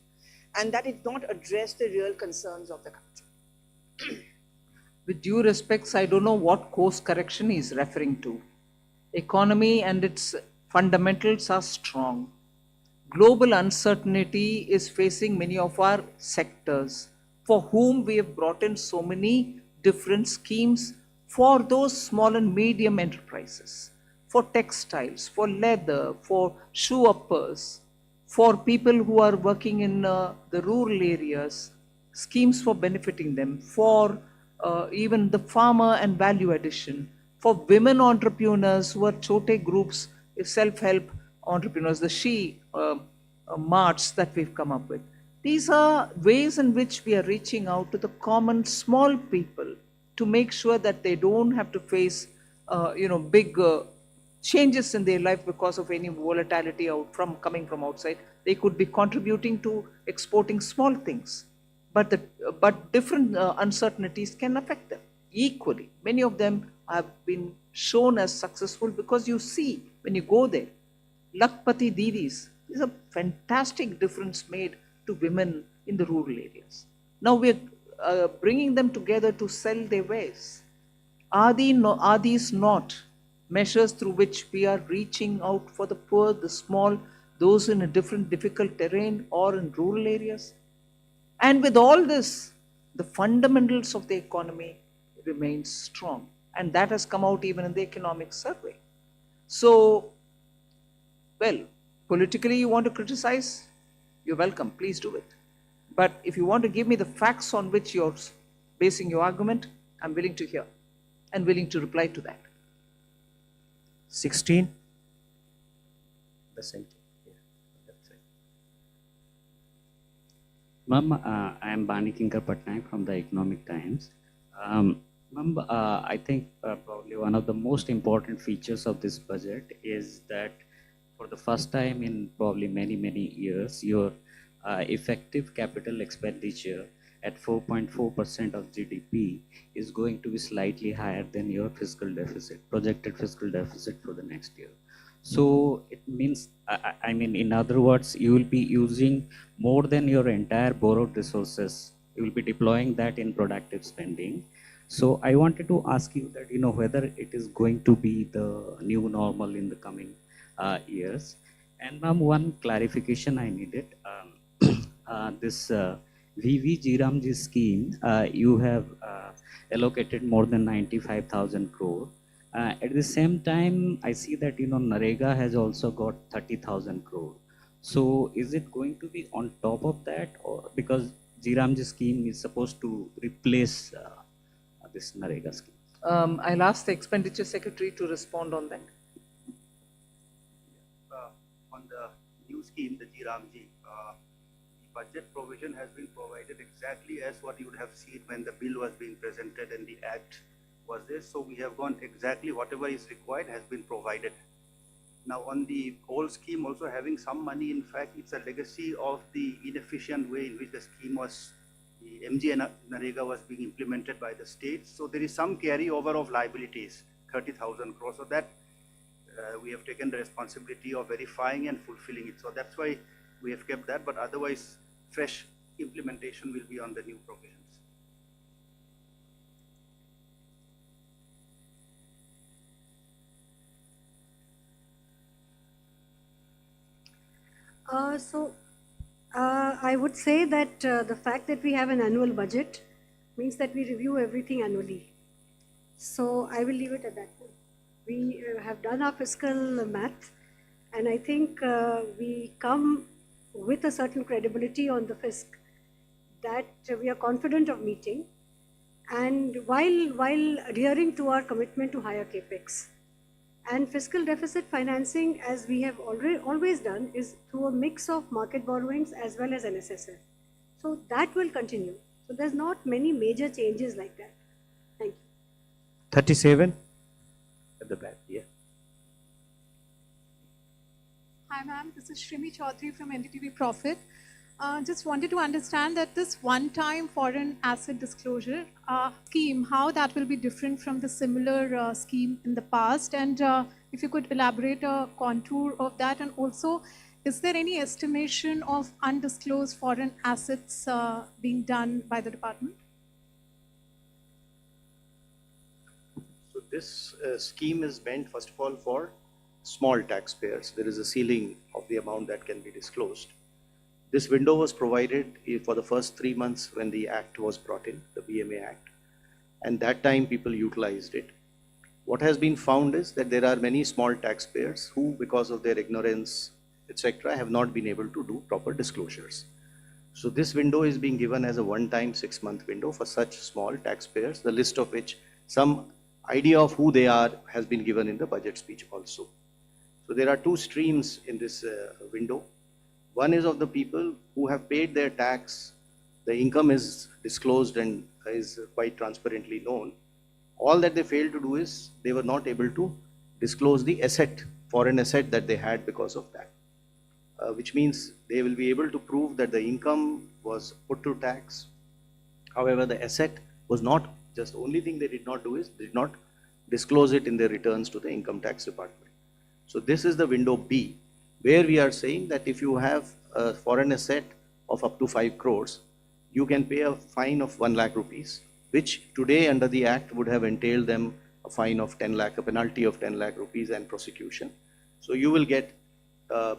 and that it not address the real concerns of the country. With due respects, I don't know what course correction he is referring to. Economy and its fundamentals are strong. Global uncertainty is facing many of our sectors for whom we have brought in so many different schemes for those small and medium enterprises, for textiles, for leather, for shoe uppers, for people who are working in the rural areas, schemes for benefiting them, for even the farmer and value addition, for women entrepreneurs who are chote groups, self-help entrepreneurs, the she marts that we've come up with. These are ways in which we are reaching out to the common small people to make sure that they don't have to face big changes in their life because of any volatility coming from outside. They could be contributing to exporting small things, but different uncertainties can affect them equally. Many of them have been shown as successful because you see when you go there, Lakpati Divis is a fantastic difference made to women in the rural areas. Now we are bringing them together to sell their wares. Are these not measures through which we are reaching out for the poor, the small, those in a difficult terrain or in rural areas? And with all this, the fundamentals of the economy remain strong. And that has come out even in the economic survey. So, well, politically you want to criticize, you're welcome, please do it. But if you want to give me the facts on which you're basing your argument, I'm willing to hear and willing to reply to that. 16. The center. Ma'am, I am Bani Kinkar Patnaik from the Economic Times. Ma'am, I think probably one of the most important features of this budget is that for the first time in probably many years, your effective capital expenditure at 4.4% of GDP is going to be slightly higher than your fiscal deficit, projected fiscal deficit for the next year. So it means, I mean, in other words, you will be using more than your entire borrowed resources you will be deploying that in productive spending. So I wanted to ask you that, whether it is going to be the new normal in the coming years. And ma'am, one clarification I needed. This VV Ramji scheme, you have allocated more than 95,000 crore. At the same time, I see that, Narega has also got 30,000 crore. So is it going to be on top of that, or because Jiramji scheme is supposed to replace this Narega scheme? I'll ask the expenditure secretary to respond on that. On the new scheme, the GRAMji, the budget provision has been provided exactly as what you would have seen when the bill was being presented and the act was there. So we have gone exactly whatever is required has been provided. Now on the old scheme also having some money, in fact, it's a legacy of the inefficient way in which the scheme was, the MG and Narega was being implemented by the states. So there is some carryover of liabilities, 30,000 crores. So that we have taken the responsibility of verifying and fulfilling it. So that's why we have kept that, but otherwise fresh implementation will be on the new provisions. I would say that the fact that we have an annual budget means that we review everything annually. So I will leave it at that. We have done our fiscal math, and I think we come with a certain credibility on the fisc that we are confident of meeting, and while adhering to our commitment to higher capex. And fiscal deficit financing, as we have always done, is through a mix of market borrowings as well as NSSF. So that will continue. So there's not many major changes like that. Thank you. 37 at the back, yeah. Hi ma'am, this is Shrimi Chaudhary from NDTV Profit. Just wanted to understand that this one-time foreign asset disclosure scheme, how that will be different from the similar scheme in the past, and if you could elaborate a contour of that, and also is there any estimation of undisclosed foreign assets being done by the department? So this scheme is meant, first of all, for small taxpayers. There is a ceiling of the amount that can be disclosed. This window was provided for the first 3 months when the act was brought in, the BMA Act, and that time people utilized it. What has been found is that there are many small taxpayers who, because of their ignorance, etc., have not been able to do proper disclosures. So this window is being given as a one-time 6-month window for such small taxpayers, the list of which some idea of who they are has been given in the budget speech also. So there are two streams in this window. One is of the people who have paid their tax, the income is disclosed and is quite transparently known. All that they failed to do is they were not able to disclose the asset, foreign asset that they had because of that. Which means they will be able to prove that the income was put to tax. However, the asset was not, just the only thing they did not do is they did not disclose it in their returns to the income tax department. So this is the window B, where we are saying that if you have a foreign asset of up to 5 crores, you can pay a fine of 1 lakh rupees, which today under the act would have entailed them a fine of 10 lakh, a penalty of 10 lakh rupees and prosecution. So you will get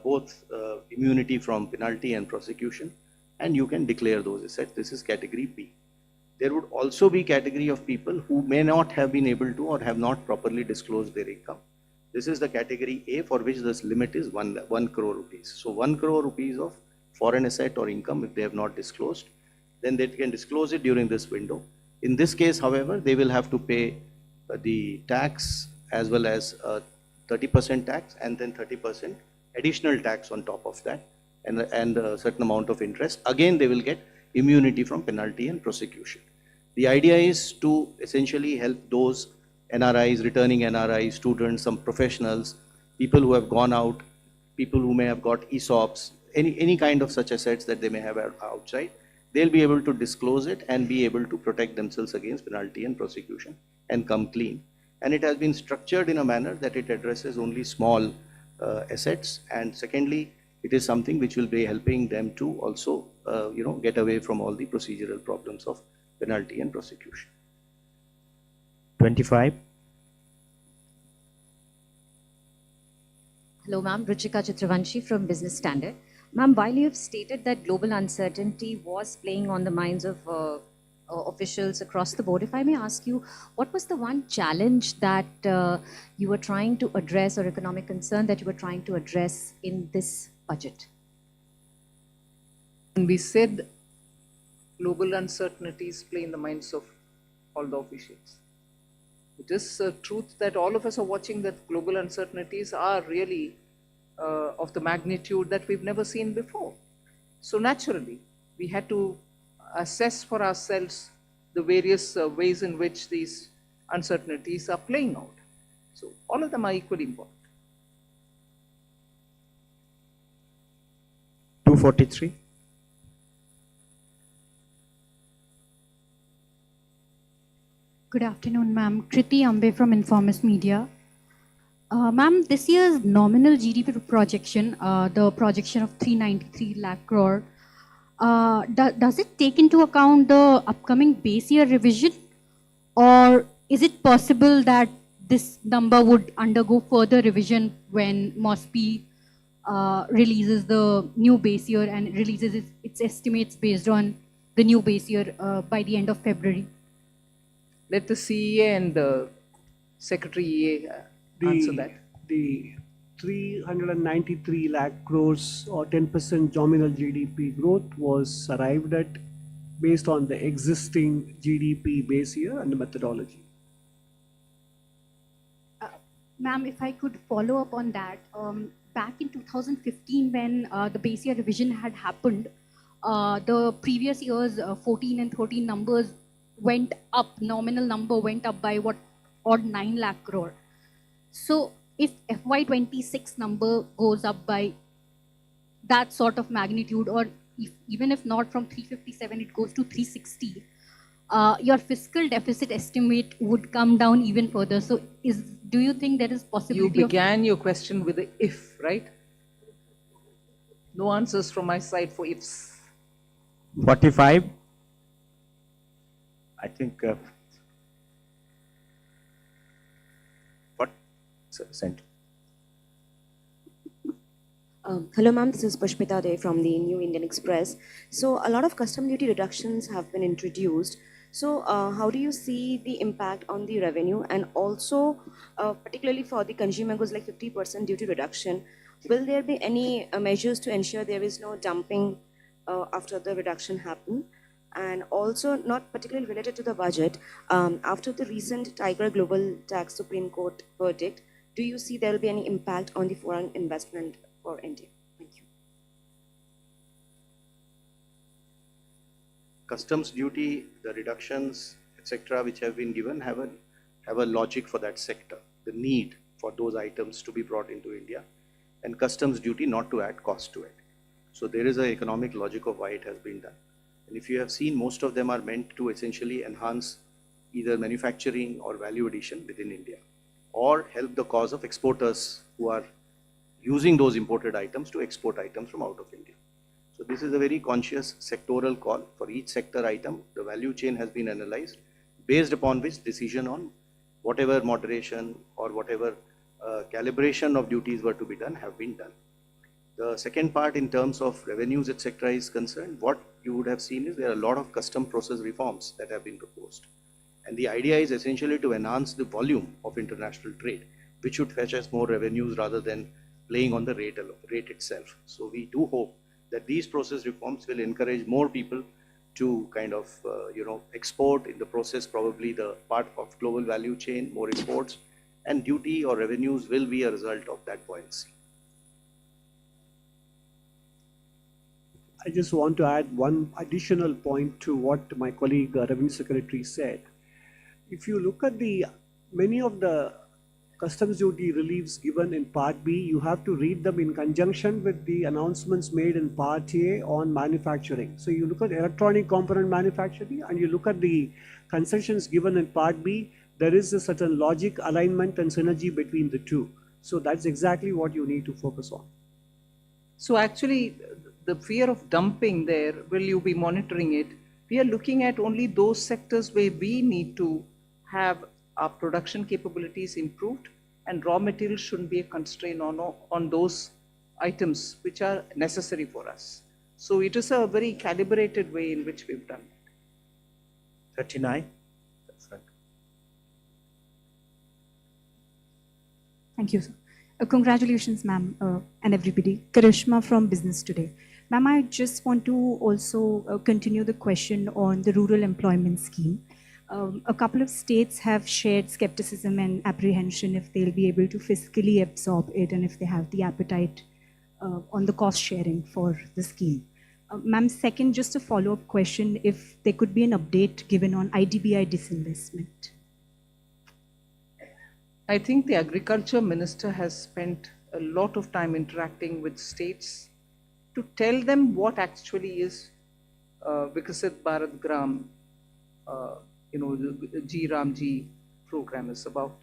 both immunity from penalty and prosecution, and you can declare those assets. This is category B. There would also be category of people who may not have been able to or have not properly disclosed their income. This is the category A, for which this limit is 1 crore rupees. So 1 crore rupees of foreign asset or income, if they have not disclosed, then they can disclose it during this window. In this case, however, they will have to pay the tax as well as 30% tax and then 30% additional tax on top of that, and a certain amount of interest. Again, they will get immunity from penalty and prosecution. The idea is to essentially help those NRIs, returning NRIs, students, some professionals, people who have gone out, people who may have got ESOPs, any kind of such assets that they may have outside. They'll be able to disclose it and be able to protect themselves against penalty and prosecution and come clean. And it has been structured in a manner that it addresses only small assets, and secondly, it is something which will be helping them to also, get away from all the procedural problems of penalty and prosecution. 25. Hello, ma'am. Ruchika Chitravanshi from Business Standard. Ma'am, while you have stated that global uncertainty was playing on the minds of officials across the board, if I may ask you, what was the one challenge that you were trying to address, or economic concern that you were trying to address in this budget? And we said global uncertainties play in the minds of all the officials. It is a truth that all of us are watching, that global uncertainties are really of the magnitude that we've never seen before. So naturally, we had to assess for ourselves the various ways in which these uncertainties are playing out. So all of them are equally important. 243. Good afternoon, ma'am. Kriti Ambe from Informist Media. Ma'am, this year's nominal GDP projection, the projection of 393 lakh crore, does it take into account the upcoming base year revision, or is it possible that this number would undergo further revision when MOSPI releases the new base year and releases its estimates based on the new base year by the end of February? Let the CEA and the Secretary EA answer that. The 393 lakh crores or 10% nominal GDP growth was arrived at based on the existing GDP base year and the methodology. Ma'am, if I could follow up on that, back in 2015 when the base year revision had happened, the previous year's 14 and 13 numbers went up, nominal number went up by what, odd 9 lakh crore. So if FY26 number goes up by that sort of magnitude, or even if not from 357, it goes to 360, your fiscal deficit estimate would come down even further. So do you think there is possibility? You began your question with the if, right? No answers from my side for ifs. 45. I think what sent. Hello, ma'am. This is Pushpita Dey from the New Indian Express. So a lot of custom duty reductions have been introduced. So how do you see the impact on the revenue, and also particularly for the consumer goods like 50% duty reduction? Will there be any measures to ensure there is no dumping after the reduction happen? And also, not particularly related to the budget, after the recent Tiger Global Tax Supreme Court verdict, do you see there will be any impact on the foreign investment for India? Thank you. Customs duty, the reductions, etc., which have been given have a logic for that sector, the need for those items to be brought into India, and customs duty not to add cost to it. So there is an economic logic of why it has been done. And if you have seen, most of them are meant to essentially enhance either manufacturing or value addition within India, or help the cause of exporters who are using those imported items to export items from out of India. So this is a very conscious sectoral call. For each sector item, the value chain has been analyzed, based upon which decision on whatever moderation or whatever calibration of duties were to be done have been done. The second part, in terms of revenues, etc., is concerned, what you would have seen is there are a lot of custom process reforms that have been proposed. And the idea is essentially to enhance the volume of international trade, which should fetch us more revenues rather than playing on the rate itself. So we do hope that these process reforms will encourage more people to kind of, export in the process, probably the part of global value chain, more exports, and duty or revenues will be a result of that buoyancy. I just want to add one additional point to what my colleague Revenue Secretary said. If you look at many of the customs duty reliefs given in Part B, you have to read them in conjunction with the announcements made in Part A on manufacturing. So you look at electronic component manufacturing and you look at the concessions given in Part B, there is a certain logic, alignment and synergy between the two. So that's exactly what you need to focus on. So actually, the fear of dumping there, will you be monitoring it? We are looking at only those sectors where we need to have our production capabilities improved, and raw materials shouldn't be a constraint on those items which are necessary for us. So it is a very calibrated way in which we've done it. 39. Thank you, sir. Congratulations, ma'am, and everybody. Karishma from Business Today. Ma'am, I just want to also continue the question on the rural employment scheme. A couple of states have shared skepticism and apprehension if they'll be able to fiscally absorb it and if they have the appetite on the cost sharing for the scheme. Ma'am, second, just a follow-up question, if there could be an update given on IDBI disinvestment. I think the agriculture minister has spent a lot of time interacting with states to tell them what actually is Vikasit Bharat Gram, the G Ramji program is about.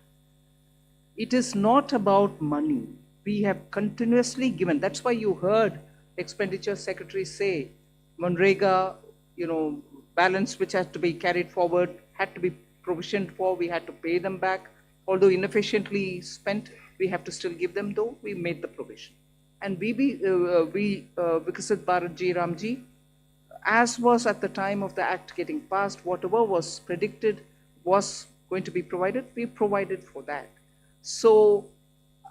It is not about money. We have continuously given. That's why you heard Expenditure Secretary say, Manrega, balance which has to be carried forward, had to be provisioned for, we had to pay them back. Although inefficiently spent, we have to still give them, though we made the provision. And Vikasit Bharat Ji Ramji, as was at the time of the act getting passed, whatever was predicted was going to be provided, we provided for that. So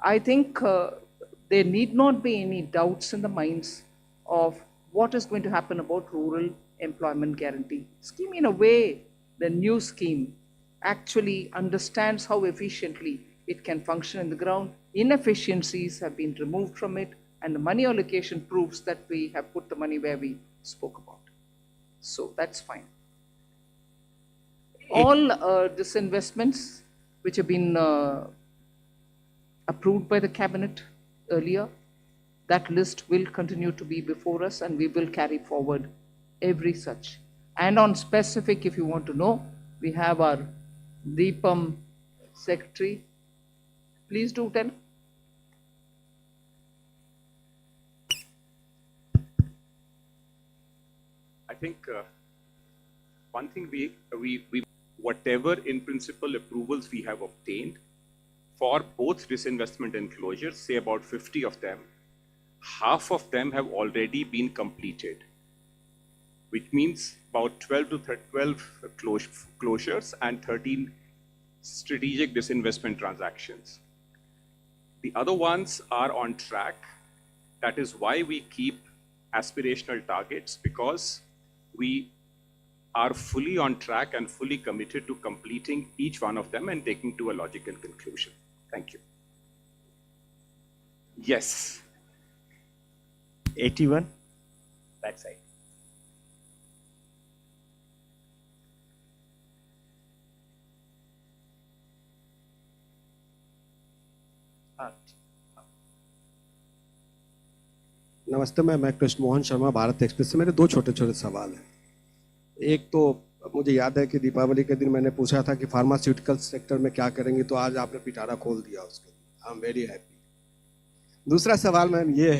I think there need not be any doubts in the minds of what is going to happen about rural employment guarantee scheme. In a way, the new scheme actually understands how efficiently it can function in the ground. Inefficiencies have been removed from it, and the money allocation proves that we have put the money where we spoke about. So that's fine. All disinvestments which have been approved by the cabinet earlier, that list will continue to be before us, and we will carry forward every such. And on specific, if you want to know, we have our Deepam secretary. Please do tell. I think one thing we whatever in principle approvals we have obtained for both disinvestment and closures, say about 50 of them, half of them have already been completed, which means about 12 closures and 13 strategic disinvestment transactions. The other ones are on track. That is why we keep aspirational targets, because we are fully on track and fully committed to completing each one of them and taking to a logical conclusion. Thank you. Yes. 81. Backside. नमस्ते, मैं Krishna Mohan Sharma, Bharat express से। मेरे दो छोटे छोटे सवाल हैं। एक तो मुझे याद है कि दीपावली के दिन मैंने पूछा था कि फार्मास्यूटिकल सेक्टर में क्या करेंगे, तो आज आपने पिटारा खोल दिया उसके लिए। I am very happy. दूसरा सवाल मैम ये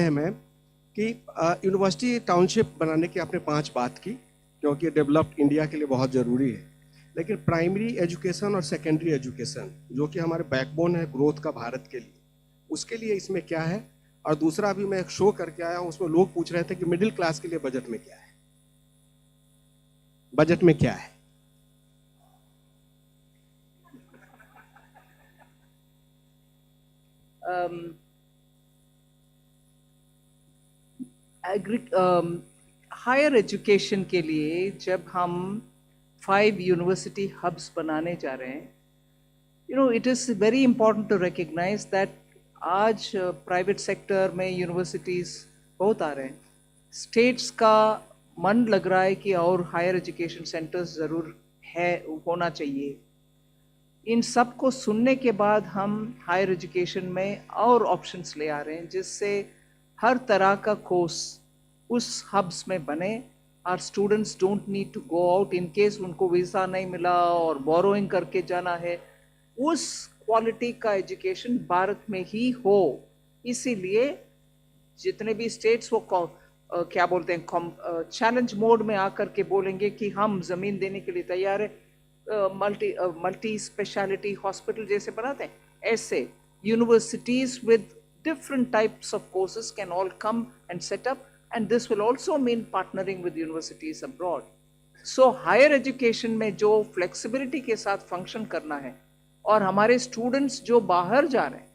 है मैम कि यूनिवर्सिटी टाउनशिप बनाने की आपने 5 बात की, क्योंकि डेवलप्ड इंडिया के लिए बहुत ज़रूरी है। लेकिन प्राइमरी एजुकेशन और सेकेंडरी एजुकेशन, जो कि हमारे बैकबोन है ग्रोथ का भारत के लिए, उसके लिए इसमें क्या है? और दूसरा, अभी मैं एक शो करके आया हूँ, उसमें लोग पूछ रहे थे कि मिडिल क्लास के लिए बजट में क्या है, बजट में क्या है? हायर एजुकेशन के लिए जब हम 5 यूनिवर्सिटी हब्स बनाने जा रहे हैं, it is very important to recognize that आज प्राइवेट सेक्टर में यूनिवर्सिटीज़ बहुत आ रहे हैं। स्टेट्स का मन लग रहा है कि और हायर एजुकेशन सेंटर्स ज़रूर होना चाहिए। इन सब को सुनने के बाद हम हायर एजुकेशन में और ऑप्शंस ले आ रहे हैं, जिससे हर तरह का कोर्स उस हब्स में बने। Our students don't need to go out in case उनको वीज़ा नहीं मिला और बोरोइंग करके जाना है। उस क्वालिटी का एजुकेशन भारत में ही हो, इसीलिए जितने भी स्टेट्स वो क्या बोलते हैं चैलेंज मोड में आकर के बोलेंगे कि हम ज़मीन देने के लिए तैयार है. मल्टी स्पेशलिटी हॉस्पिटल जैसे बनाते हैं, ऐसे universities with different types of courses can all come and set up, and this will also mean partnering with universities abroad. So higher education में जो flexibility के साथ function करना है और हमारे students जो बाहर जा रहे हैं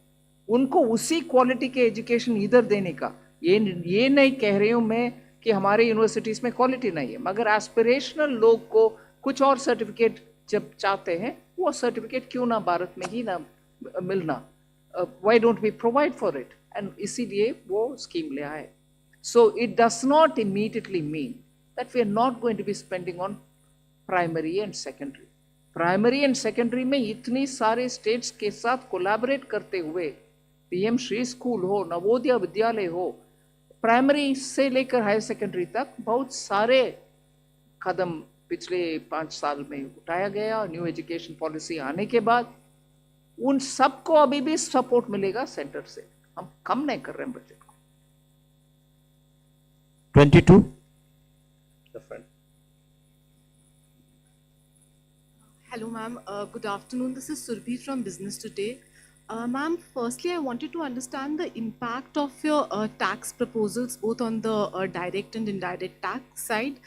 उनको उसी quality के education इधर देने का, ये नहीं कह रही हूँ मैं कि हमारे यूनिवर्सिटीज़ में क्वालिटी नहीं है, मगर एस्पिरेशनल लोग को कुछ और सर्टिफिकेट जब चाहते हैं वो सर्टिफिकेट क्यों ना भारत में ही ना मिलना, why don't we provide for it, and इसीलिए वो स्कीम ले आए. So it does not immediately mean that we are not going to be spending on primary and secondary. Primary and secondary में इतनी सारे स्टेट्स के साथ कोलैबोरेट करते हुए पीएम श्री स्कूल हो, नवोदय विद्यालय हो, प्राइमरी से लेकर हायर सेकेंडरी तक बहुत सारे कदम पिछले 5 साल में उठाया गया. न्यू एजुकेशन पॉलिसी आने के बाद उन सबको अभी भी सपोर्ट मिलेगा सेंटर से. हम कम नहीं कर रहे हैं बजट को. 22. The friend. Hello, ma'am. Good afternoon. This is Surbhi from Business Today. Ma'am, firstly, I wanted to understand the impact of your tax proposals, both on the direct and indirect tax side,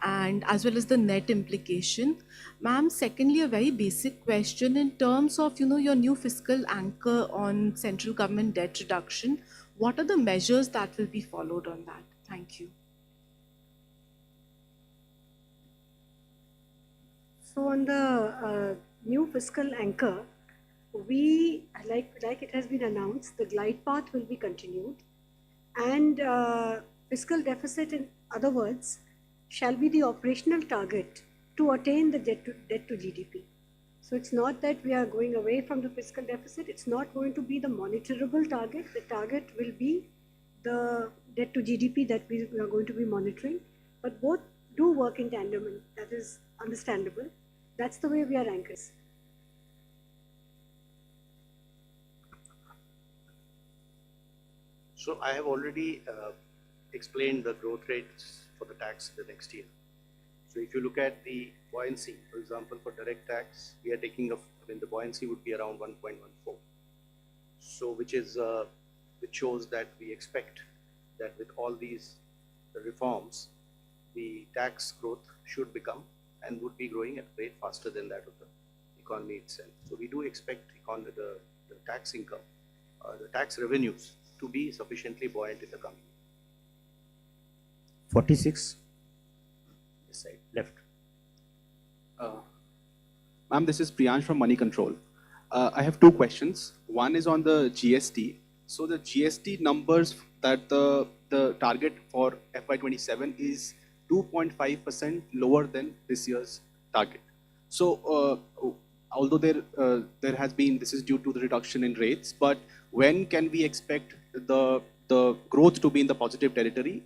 and as well as the net implication. Ma'am, secondly, a very basic question in terms of, your new fiscal anchor on central government debt reduction. What are the measures that will be followed on that? Thank you. So on the new fiscal anchor, we, like it has been announced, the glide path will be continued, and fiscal deficit, in other words, shall be the operational target to attain the debt to GDP. So it's not that we are going away from the fiscal deficit. It's not going to be the monitorable target. The target will be the debt to GDP that we are going to be monitoring. But both do work in tandem, and that is understandable. That's the way we are anchors. So I have already explained the growth rates for the tax the next year. So if you look at the buoyancy, for example, for direct tax, we are taking the buoyancy would be around 1.14. So which shows that we expect that with all these reforms, the tax growth should become and would be growing at a rate faster than that of the economy itself. So we do expect the tax income, the tax revenues to be sufficiently buoyant in the coming year. 46. This side, left. Ma'am, this is Priyansh from Money Control. I have 2 questions. One is on the GST. So the GST numbers that the target for FY27 is 2.5% lower than this year's target. So although there has been, this is due to the reduction in rates, but when can we expect the growth to be in the positive territory?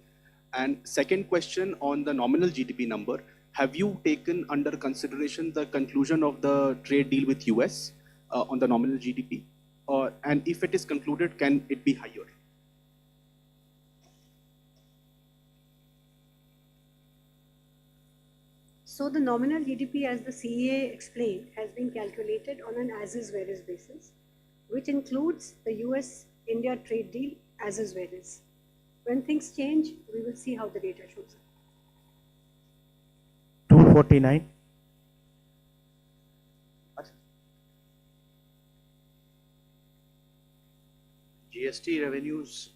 And second question on the nominal GDP number, have you taken under consideration the conclusion of the trade deal with US on the nominal GDP? And if it is concluded, can it be higher? So the nominal GDP, as the CEA explained, has been calculated on an as-is where-is basis, which includes the US-India trade deal as-is where-is. When things change, we will see how the data shows up. 249. GST revenues,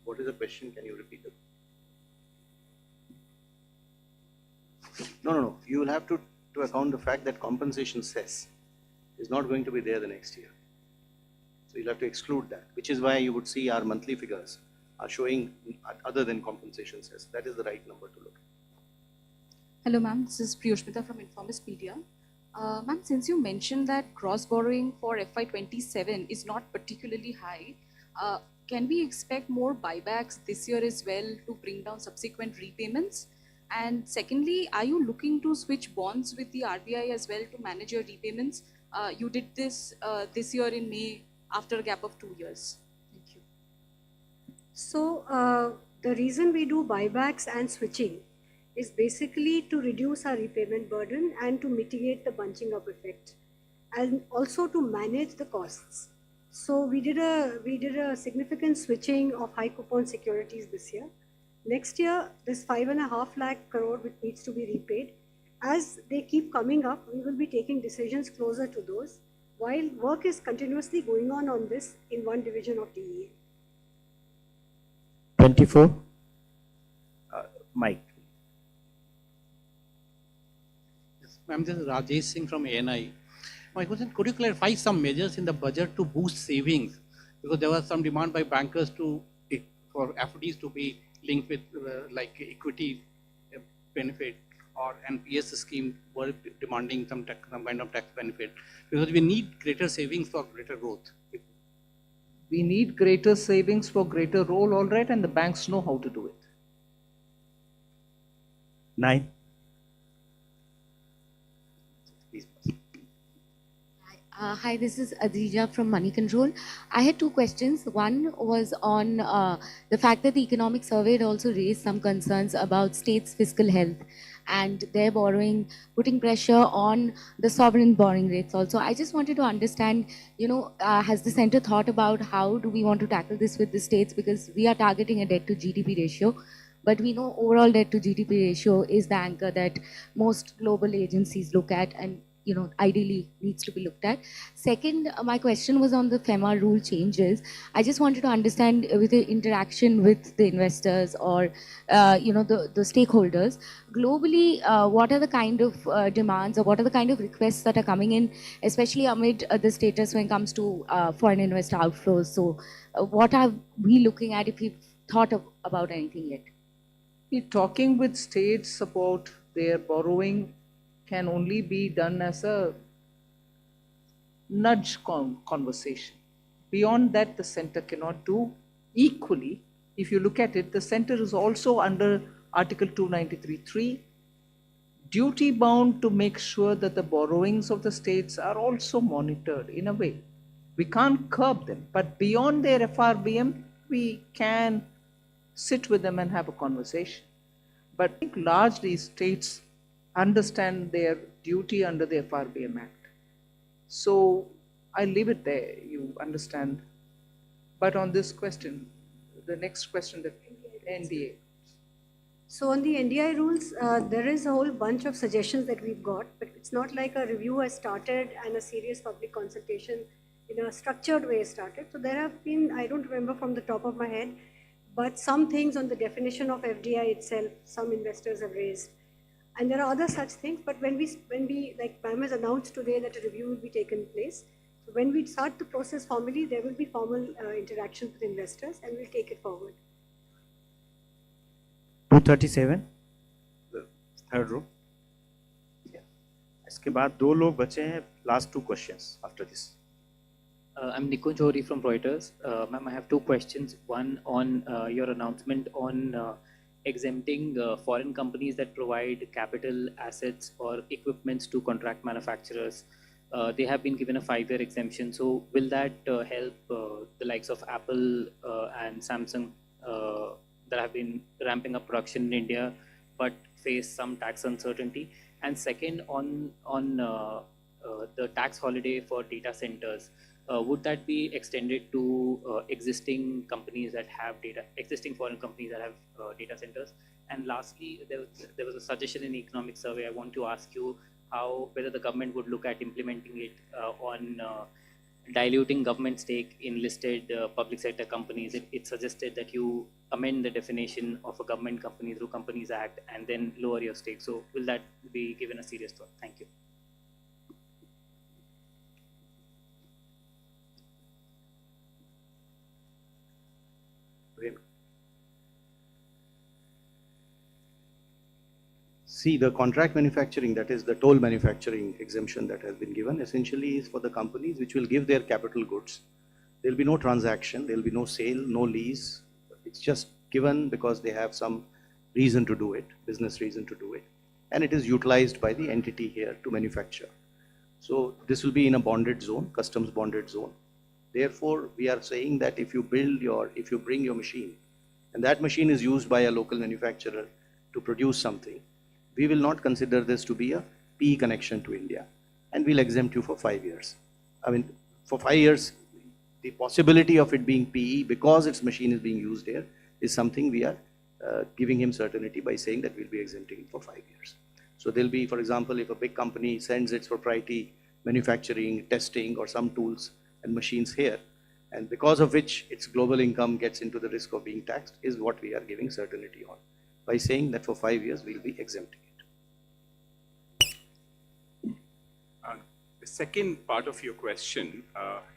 what is the question? Can you repeat it? No. You will have to account the fact that compensation cess is not going to be there the next year. So you'll have to exclude that, which is why you would see our monthly figures are showing other than compensation cess. That is the right number to look at. Hello, ma'am. This is Priyoshmita from Informis Media. Ma'am, since you mentioned that gross borrowing for FY27 is not particularly high, can we expect more buybacks this year as well to bring down subsequent repayments? And secondly, are you looking to switch bonds with the RBI as well to manage your repayments? You did this this year in May after a gap of 2 years. Thank you. So the reason we do buybacks and switching is basically to reduce our repayment burden and to mitigate the bunching up effect, and also to manage the costs. So we did a significant switching of high coupon securities this year. Next year, this 5.5 lakh crore which needs to be repaid, as they keep coming up, we will be taking decisions closer to those, while work is continuously going on this in one division of DEA. 24. Mike. Ma'am, this is Rajesh Singh from ANI. My question, could you clarify some measures in the budget to boost savings? Because there was some demand by bankers for FDs to be linked with like equity benefit, or NPS scheme were demanding some kind of tax benefit. Because we need greater savings for greater growth. We need greater savings for greater role, all right, and the banks know how to do it. 9. Hi, this is Adija from Money Control. I had two questions. One was on the fact that the economic survey had also raised some concerns about states' fiscal health and their borrowing, putting pressure on the sovereign borrowing rates also. I just wanted to understand, has the center thought about how do we want to tackle this with the states, because we are targeting a debt to GDP ratio, but we know overall debt to GDP ratio is the anchor that most global agencies look at and ideally needs to be looked at. Second, my question was on the FEMA rule changes. I just wanted to understand with the interaction with the investors or, the stakeholders, globally, what are the kind of demands or what are the kind of requests that are coming in, especially amid the status when it comes to foreign investor outflows. So what are we looking at, if we've thought about anything yet? We're talking with states about their borrowing can only be done as a nudge conversation. Beyond that, the center cannot do. Equally, if you look at it, the center is also under Article 293(3), duty bound to make sure that the borrowings of the states are also monitored in a way. We can't curb them, but beyond their FRBM, we can sit with them and have a conversation. But I think largely states understand their duty under the FRBM Act. So I'll leave it there, you understand. But on this question, the next question, the NDA. So on the NDI rules, there is a whole bunch of suggestions that we've got, but it's not like a review has started and a serious public consultation in a structured way started. So there have been, I don't remember from the top of my head, but some things on the definition of FDI itself, some investors have raised. And there are other such things, but when we like ma'am has announced today that a review will be taken place. So when we start the process formally, there will be formal interactions with investors and we'll take it forward. 237, third row. इसके बाद दो लोग बचे हैं. Last 2 questions after this. I'm Nikunj Hori from Reuters. Ma'am, I have 2 questions. One on your announcement on exempting foreign companies that provide capital assets or equipments to contract manufacturers. They have been given a 5-year exemption. So will that help the likes of Apple and Samsung that have been ramping up production in India but face some tax uncertainty? And second, on the tax holiday for data centers, would that be extended to existing companies that have existing foreign companies that have data centers? And lastly, there was a suggestion in the economic survey. I want to ask you whether the government would look at implementing it on diluting government stake in listed public sector companies. It suggested that you amend the definition of a government company through Companies Act and then lower your stake. So will that be given a serious thought? Thank you. See, the contract manufacturing, that is the toll manufacturing exemption that has been given, essentially is for the companies which will give their capital goods. There will be no transaction, there will be no sale, no lease. It's just given because they have some reason to do it, business reason to do it. And it is utilized by the entity here to manufacture. So this will be in a bonded zone, customs bonded zone. Therefore, we are saying that if you bring your machine and that machine is used by a local manufacturer to produce something, we will not consider this to be a PE connection to India, and we'll exempt you for 5 years. I mean, for 5 years, the possibility of it being PE because its machine is being used here is something we are giving him certainty by saying that we'll be exempting him for 5 years. So there'll be, for example, if a big company sends its proprietary manufacturing, testing, or some tools and machines here, and because of which its global income gets into the risk of being taxed, is what we are giving certainty on by saying that for 5 years we'll be exempting it. The second part of your question,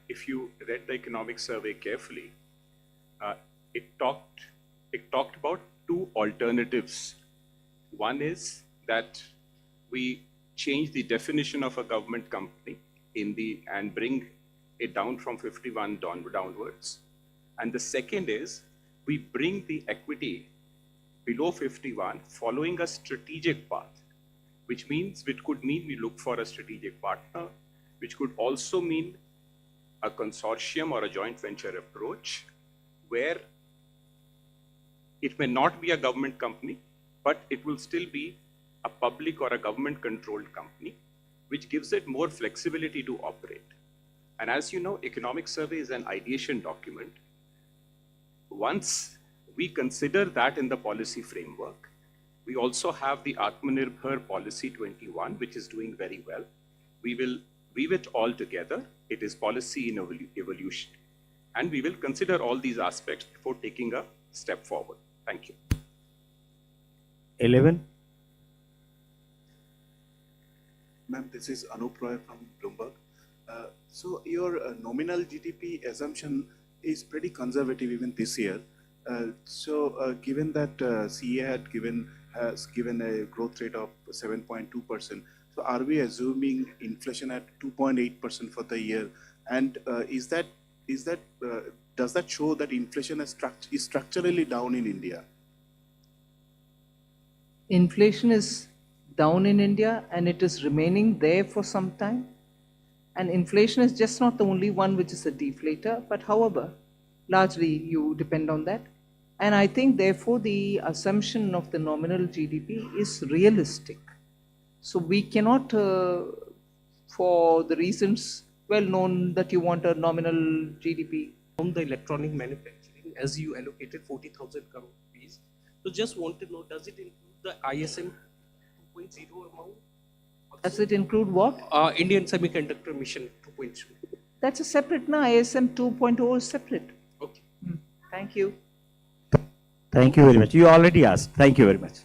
if you read the economic survey carefully, it talked about two alternatives. One is that we change the definition of a government company and bring it down from 51 downwards. And the second is we bring the equity below 51 following a strategic path, which could mean we look for a strategic partner, which could also mean a consortium or a joint venture approach where it may not be a government company, but it will still be a public or a government controlled company, which gives it more flexibility to operate. And as you know, economic survey is an ideation document. Once we consider that in the policy framework, we also have the Atmanirbhar Policy 21, which is doing very well. We will weave it all together. It is policy in evolution. And we will consider all these aspects before taking a step forward. Thank you. 11. Ma'am, this is Anup Roy from Bloomberg. So your nominal GDP assumption is pretty conservative even this year. Given that CA has given a growth rate of 7.2%, so are we assuming inflation at 2.8% for the year? And does that show that inflation is structurally down in India? Inflation is down in India and it is remaining there for some time. And inflation is just not the only one which is a deflator, but however, largely you depend on that. And I think therefore the assumption of the nominal GDP is realistic. So we cannot, for the reasons well known that you want a nominal GDP. From the electronic manufacturing, as you allocated 40,000 crore rupees. So just want to know, does it include the ISM 2.0 amount? Does it include what? Indian Semiconductor Mission 2.0. That's a separate, no, ISM 2.0 is separate. Okay. Thank you. Thank you very much. You already asked. Thank you very much.